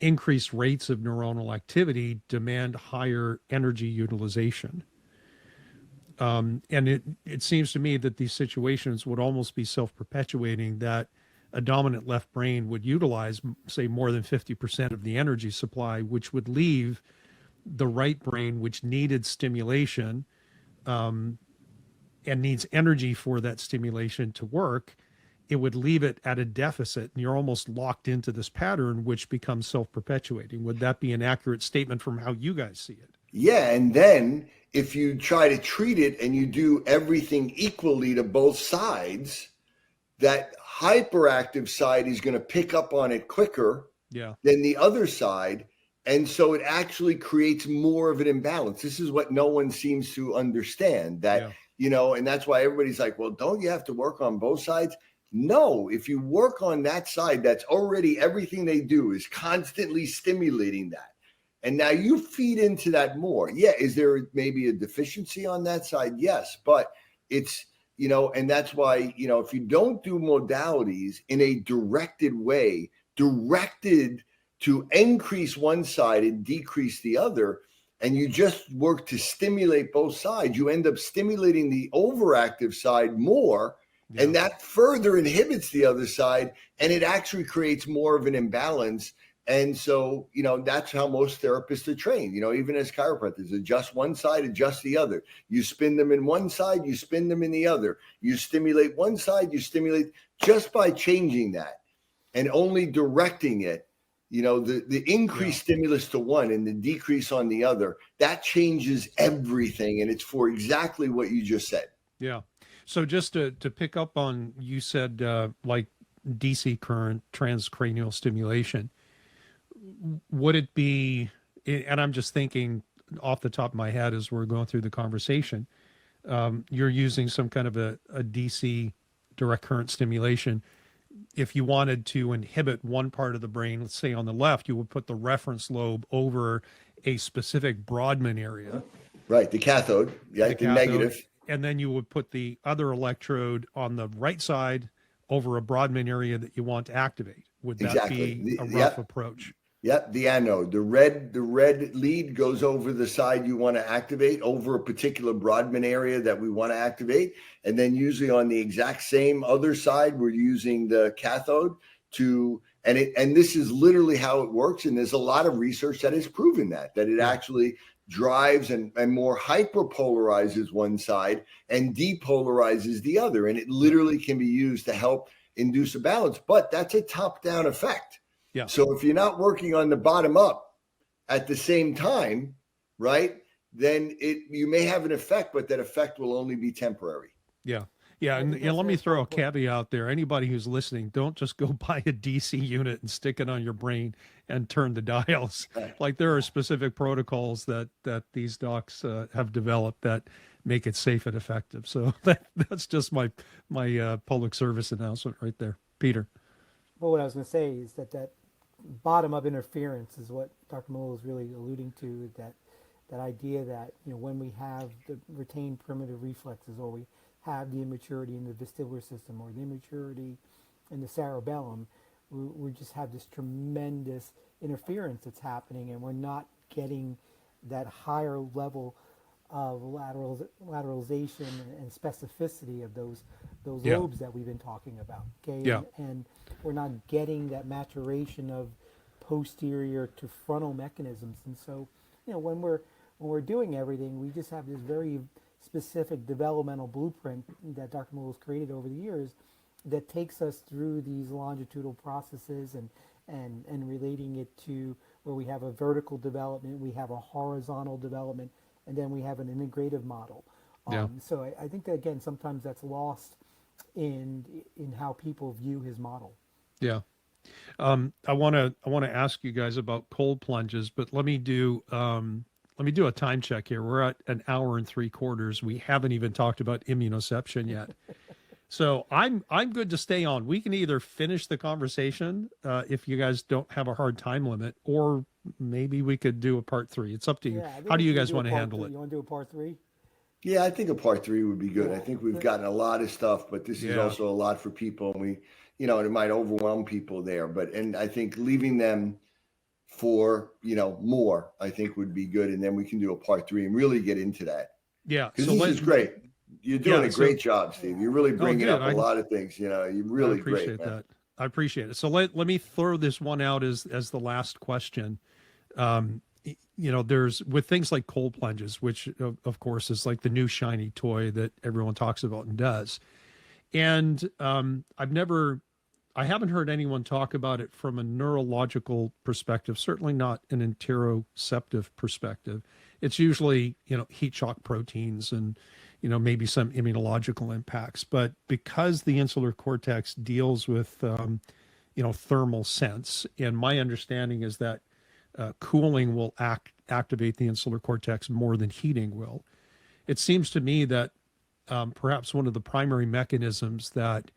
increased rates of neuronal activity demand higher energy utilization. And it seems to me that these situations would almost be self-perpetuating, that a dominant left brain would utilize, say, more than 50% of the energy supply, which would leave the right brain, which needed stimulation, and needs energy for that stimulation to work, it would leave it at a deficit, and you're almost locked into this pattern, which becomes self-perpetuating. Would that be an accurate statement from how you guys see it? Yeah, and then if you try to treat it and you do everything equally to both sides, that hyperactive side is going to pick up on it quicker than the other side. And so it actually creates more of an imbalance. This is what no one seems to understand, that, and that's why everybody's like, well, don't you have to work on both sides? No, if you work on that side, that's already everything they do is constantly stimulating that. And now you feed into that more. Yeah. Is there maybe a deficiency on that side? Yes. But it's, and that's why, if you don't do modalities in a directed way, directed to increase one side and decrease the other, and you just work to stimulate both sides, you end up stimulating the overactive side more. And that further inhibits the other side, and it actually creates more of an imbalance. And so, that's how most therapists are trained, even as chiropractors, adjust one side, adjust the other. You spin them in one side, you spin them in the other. You stimulate one side, you stimulate, just by changing that and only directing it, the increased stimulus to one and the decrease on the other, that changes everything. And it's for exactly what you just said. Yeah. So just to pick up on, you said like DC current, transcranial stimulation, would it be, and I'm just thinking off the top of my head as we're going through the conversation, you're using some kind of a DC direct current stimulation. If you wanted to inhibit one part of the brain, let's say on the left, you would put the reference lobe over a specific Brodmann area. Right, the cathode, the negative. And then you would put the other electrode on the right side over a Brodmann area that you want to activate. Would that be a rough approach? Yep, the anode. The red lead goes over the side you want to activate, over a particular Brodmann area that we want to activate. And then usually on the exact same other side, we're using the cathode and this is literally how it works. And there's a lot of research that has proven that it actually drives and more hyperpolarizes one side and depolarizes the other. And it literally can be used to help induce a balance, but that's a top-down effect. Yeah. So if you're not working on the bottom up at the same time, right, then you may have an effect, but that effect will only be temporary. Yeah. Yeah. And let me throw a caveat out there. Anybody who's listening, don't just go buy a DC unit and stick it on your brain and turn the dials. Right. Like, there are specific protocols that these docs have developed that make it safe and effective. So that's just my public service announcement right there. Peter. Well, what I was going to say is that bottom-up interference is what Dr. Melillo is really alluding to, that idea that, when we have the retained primitive reflexes, or we have the immaturity in the vestibular system or the immaturity in the cerebellum, we just have this tremendous interference that's happening, and we're not getting that higher level of lateralization and specificity of those lobes that we've been talking about. Okay. Yeah. And we're not getting that maturation of posterior to frontal mechanisms. And so, when we're doing everything, we just have this very specific developmental blueprint that Dr. Melillo has created over the years that takes us through these longitudinal processes and relating it to where we have a vertical development, we have a horizontal development, and then we have an integrative model. So I think that, again, sometimes that's lost in how people view his model. Yeah. I want to ask you guys about cold plunges, but let me do a time check here. We're at an hour and 3/4. We haven't even talked about immunoception yet. So I'm good to stay on. We can either finish the conversation if you guys don't have a hard time limit, or maybe we could do a part 3. It's up to you. How do you guys want to handle it? You want to do a part 3? Yeah, I think a part 3 would be good. I think we've gotten a lot of stuff, but this is also a lot for people, and we, it might overwhelm people there. And I think leaving them for, more, I think would be good. And then we can do a part 3 and really get into that. Yeah. Because this is great. You're doing a great job, Steve. You're really bringing up a lot of things. You're really great. I appreciate it. So let me throw this one out as the last question. there's with things like cold plunges, which of course is like the new shiny toy that everyone talks about and does. And I haven't heard anyone talk about it from a neurological perspective, certainly not an interoceptive perspective. It's usually, heat shock proteins and, maybe some immunological impacts. But because the insular cortex deals with, thermal sense, and my understanding is that cooling will activate the insular cortex more than heating will. It seems to me that perhaps one of the primary mechanisms that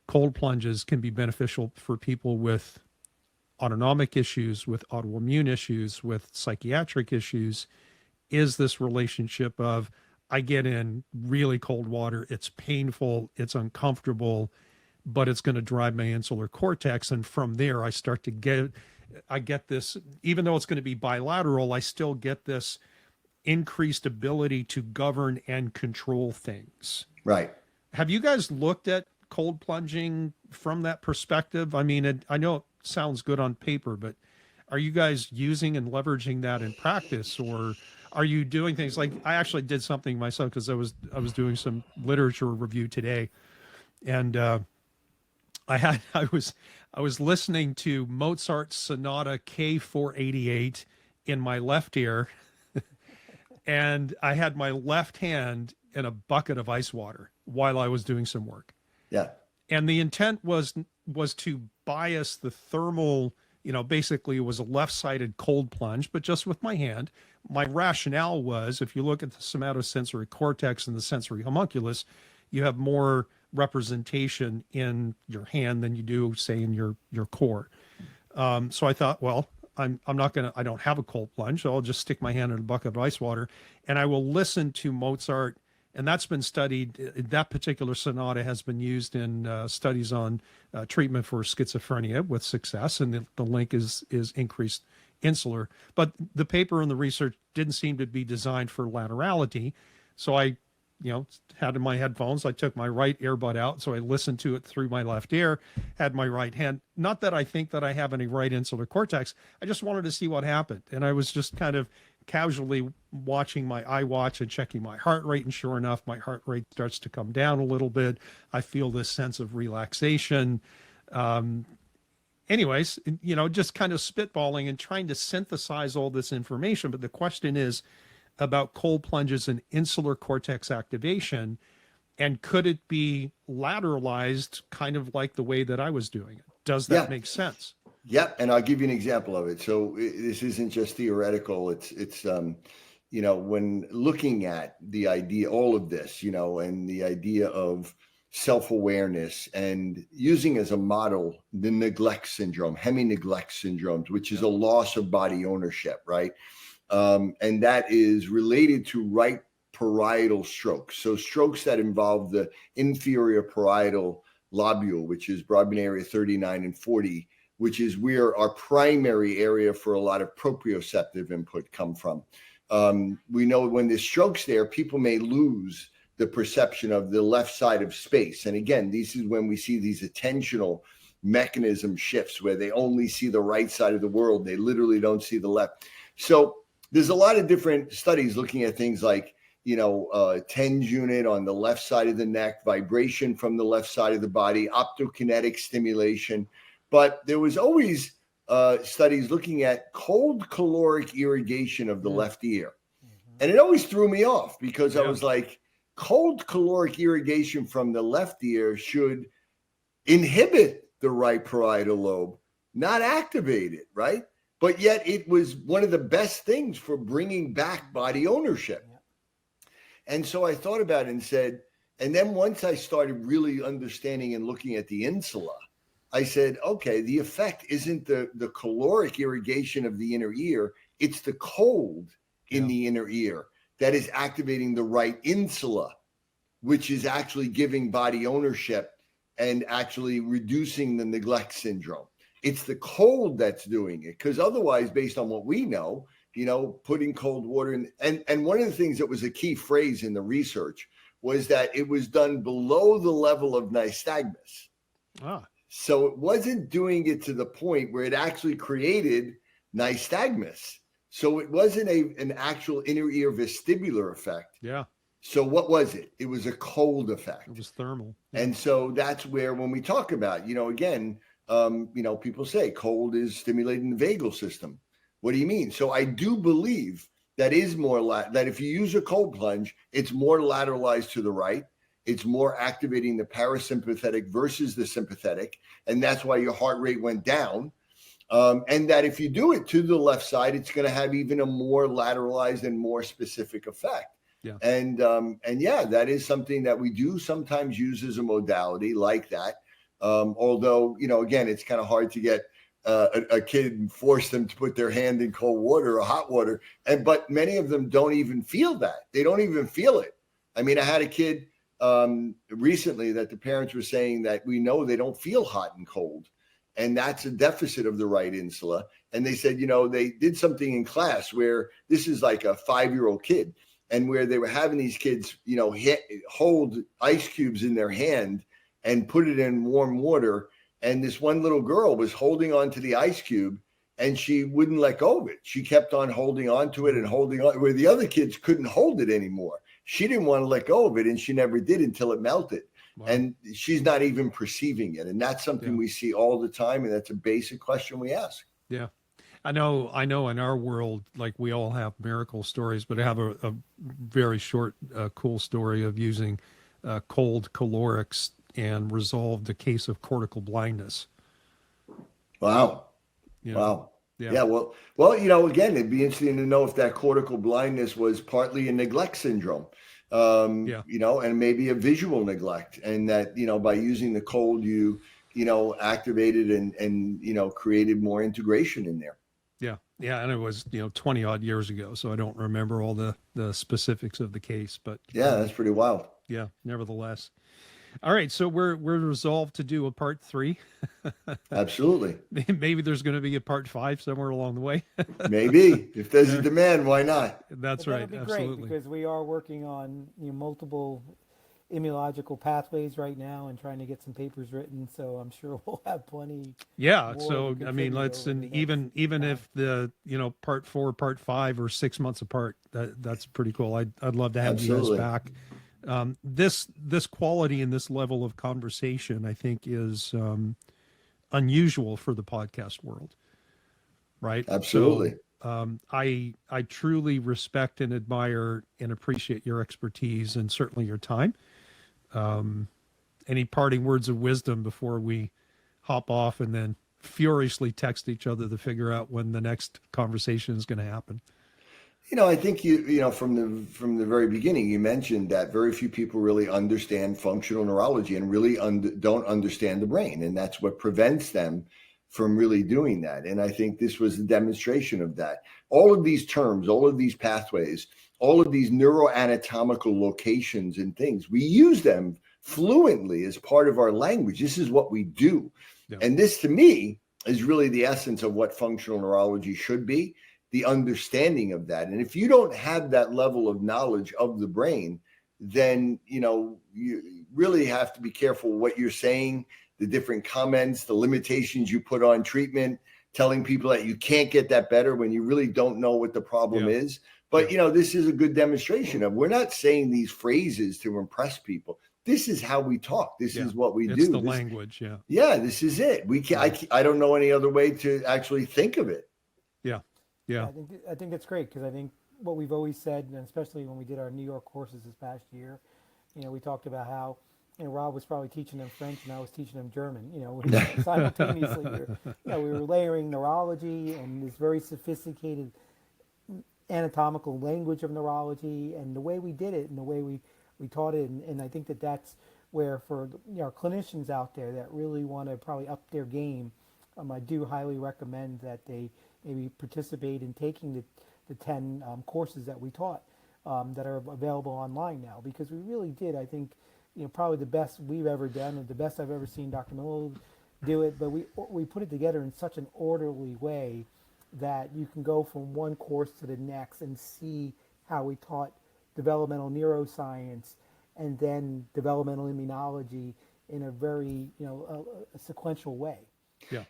cold plunges can be beneficial for people with autonomic issues, with autoimmune issues, with psychiatric issues, is this relationship of I get in really cold water, it's painful, it's uncomfortable, but it's going to drive my insular cortex. And from there, I get this, even though it's going to be bilateral, I still get this increased ability to govern and control things. Right. Have you guys looked at cold plunging from that perspective? I mean, I know it sounds good on paper, but are you guys using and leveraging that in practice, or are you doing things like I actually did something myself because I was doing some literature review today, and I was listening to Mozart's Sonata K488 in my left ear, and I had my left hand in a bucket of ice water while I was doing some work. Yeah. And the intent was to bias the thermal, basically it was a left-sided cold plunge, but just with my hand. My rationale was, if you look at the somatosensory cortex and the sensory homunculus, you have more representation in your hand than you do, say, in your core. So I thought, well, I don't have a cold plunge, so I'll just stick my hand in a bucket of ice water, and I will listen to Mozart. And that's been studied. That particular sonata has been used in studies on treatment for schizophrenia with success, and the link is increased insular. But the paper and the research didn't seem to be designed for laterality. So I, had in my headphones, I took my right earbud out, so I listened to it through my left ear, had my right hand. Not that I think that I have any right insular cortex. I just wanted to see what happened. And I was just kind of casually watching my iWatch and checking my heart rate, and sure enough, my heart rate starts to come down a little bit. I feel this sense of relaxation. Anyways, just kind of spitballing and trying to synthesize all this information. But the question is about cold plunges and insular cortex activation, and could it be lateralized kind of like the way that I was doing it? Does that make sense? Yep, and I'll give you an example of it. So this isn't just theoretical. It's when looking at the idea, all of this, and the idea of self-awareness and using as a model the neglect syndrome, hemi-neglect syndromes, which is a loss of body ownership, right? And that is related to right parietal strokes. So strokes that involve the inferior parietal lobule, which is Brodmann area 39 and 40, which is where our primary area for a lot of proprioceptive input come from. We know when there's strokes there, people may lose the perception of the left side of space. And again, this is when we see these attentional mechanism shifts where they only see the right side of the world. They literally don't see the left. So there's a lot of different studies looking at things like, TENS unit on the left side of the neck, vibration from the left side of the body, optokinetic stimulation. But there was always studies looking at cold caloric irrigation of the left ear. And it always threw me off because I was like, cold caloric irrigation from the left ear should inhibit the right parietal lobe, not activate it, right? But yet it was one of the best things for bringing back body ownership. And so I thought about it and said, and then once I started really understanding and looking at the insula, I said, okay, the effect isn't the caloric irrigation of the inner ear, it's the cold in the inner ear that is activating the right insula, which is actually giving body ownership and actually reducing the neglect syndrome. It's the cold that's doing it, because otherwise, based on what we know, putting cold water in, and one of the things that was a key phrase in the research was that it was done below the level of nystagmus. So it wasn't doing it to the point where it actually created nystagmus. So it wasn't an actual inner ear vestibular effect. Yeah. So what was it? It was a cold effect. It was thermal. Yeah. And so that's where, when we talk about, again, people say cold is stimulating the vagal system. What do you mean? So I do believe that is more that if you use a cold plunge, it's more lateralized to the right. It's more activating the parasympathetic versus the sympathetic. And that's why your heart rate went down. And that if you do it to the left side, it's going to have even a more lateralized and more specific effect. Yeah. And yeah, that is something that we do sometimes use as a modality like that. Although, again, it's kind of hard to get a kid and force them to put their hand in cold water or hot water. But many of them don't even feel that. They don't even feel it. I mean, I had a kid recently that the parents were saying that we know they don't feel hot and cold. And that's a deficit of the right insula. And they said, they did something in class where this is like a 5-year-old kid, and where they were having these kids, hold ice cubes in their hand and put it in warm water. And this one little girl was holding on to the ice cube, and she wouldn't let go of it. She kept on holding on to it and holding on, where the other kids couldn't hold it anymore. She didn't want to let go of it, and she never did until it melted. Wow. And she's not even perceiving it. And that's something we see all the time. And that's a basic question we ask. Yeah. I know in our world, like, we all have miracle stories, but I have a very short, cool story of using cold calorics and resolved a case of cortical blindness. Wow. Wow. Yeah. Well, again, it'd be interesting to know if that cortical blindness was partly a neglect syndrome. And maybe a visual neglect, and that, by using the cold, you activated and created more integration in there. Yeah. Yeah. And it was, 20 odd years ago. So I don't remember all the specifics of the case, but yeah, that's pretty wild. Yeah. Nevertheless. All right. So we're resolved to do a part 3. Absolutely. Maybe there's going to be a part 5 somewhere along the way. Maybe, if there's a demand, why not? That's right. That'd be absolutely. Great, because we are working on multiple immunological pathways right now and trying to get some papers written. So I'm sure we'll have plenty. Yeah. So I mean, even if the part 4, part 5 are 6 months apart, that's pretty cool. I'd love to have Absolutely. you guys back. This quality and this level of conversation, I think, is unusual for the podcast world, right? Absolutely. So, I truly respect and admire and appreciate your expertise and certainly your time. Any parting words of wisdom before we hop off and then furiously text each other to figure out when the next conversation is going to happen? I think from the very beginning, you mentioned that very few people really understand functional neurology and really don't understand the brain. And that's what prevents them from really doing that. And I think this was a demonstration of that. All of these terms, all of these pathways, all of these neuroanatomical locations and things, we use them fluently as part of our language. This is what we do. Yeah. And this, to me, is really the essence of what functional neurology should be. The understanding of that. And if you don't have that level of knowledge of the brain, then, you really have to be careful what you're saying, the different comments, the limitations you put on treatment, telling people that you can't get that better when you really don't know what the problem is. But, this is a good demonstration of, we're not saying these phrases to impress people. This is how we talk. This is what we do. It's the language. Yeah. Yeah, this is it. We can't, I don't know any other way to actually think of it. Yeah. Yeah. I think that's great, because I think what we've always said, and especially when we did our New York courses this past year, we talked about how, Rob was probably teaching them French and I was teaching them German, simultaneously. We were layering neurology and this very sophisticated anatomical language of neurology, and the way we did it and the way we taught it. And I think that's where, for our clinicians out there that really want to probably up their game, I do highly recommend that they maybe participate in taking the 10 courses that we taught that are available online now, because we really did, I think, probably the best we've ever done, and the best I've ever seen Dr. Melillo do it. But we put it together in such an orderly way that you can go from one course to the next and see how we taught developmental neuroscience and then developmental immunology in a very, a sequential way.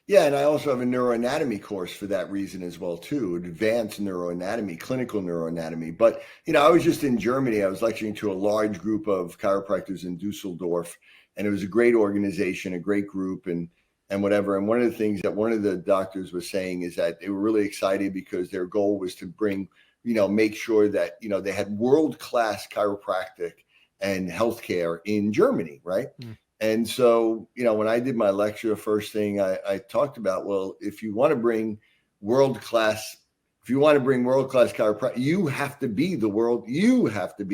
Yeah, and I also have a neuroanatomy course for that reason as well too, advanced neuroanatomy, clinical neuroanatomy. But I was just in Germany. I was lecturing to a large group of chiropractors in Dusseldorf, and it was a great organization, a great group, and whatever. And one of the things that one of the doctors was saying is that they were really excited because their goal was to bring, make sure that they had world-class chiropractic and healthcare in Germany, right? Mm. And so, when I did my lecture, the first thing I talked about, well, if you want to bring world-class chiropractic, you have to be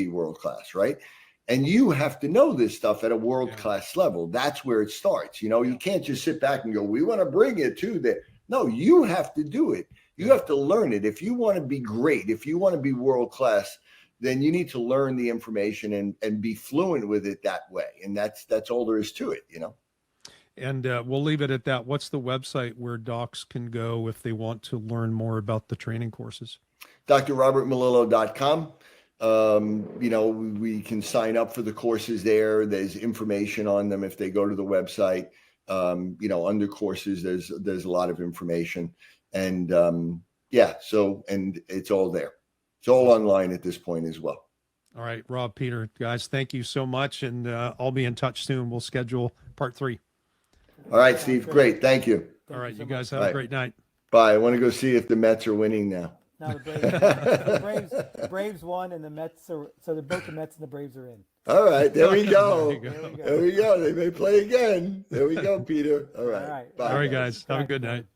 world-class, right? And you have to know this stuff at a world-class level. That's where it starts. You can't just sit back and go, we want to bring it to there. No, you have to do it. You have to learn it. If you want to be great, if you want to be world-class, then you need to learn the information and be fluent with it that way. And that's all there is to it, And we'll leave it at that. What's the website where docs can go if they want to learn more about the training courses? drrobertmelillo.com. We can sign up for the courses there. There's information on them if they go to the website. Under courses, there's a lot of information. And and it's all there. It's all online at this point as well. All right, Rob, Peter, guys, thank you so much. And I'll be in touch soon. We'll schedule part 3. All right, Steve. Great. Thank you. All right, you guys have a great night. Bye. I want to go see if the Mets are winning now. No, the Braves won, and the Mets are, so both the Mets and the Braves are in. All right, there we go. There we go. There we go. They may play again. There we go, Peter. All right. All right. Bye, All right, guys. Have a good night.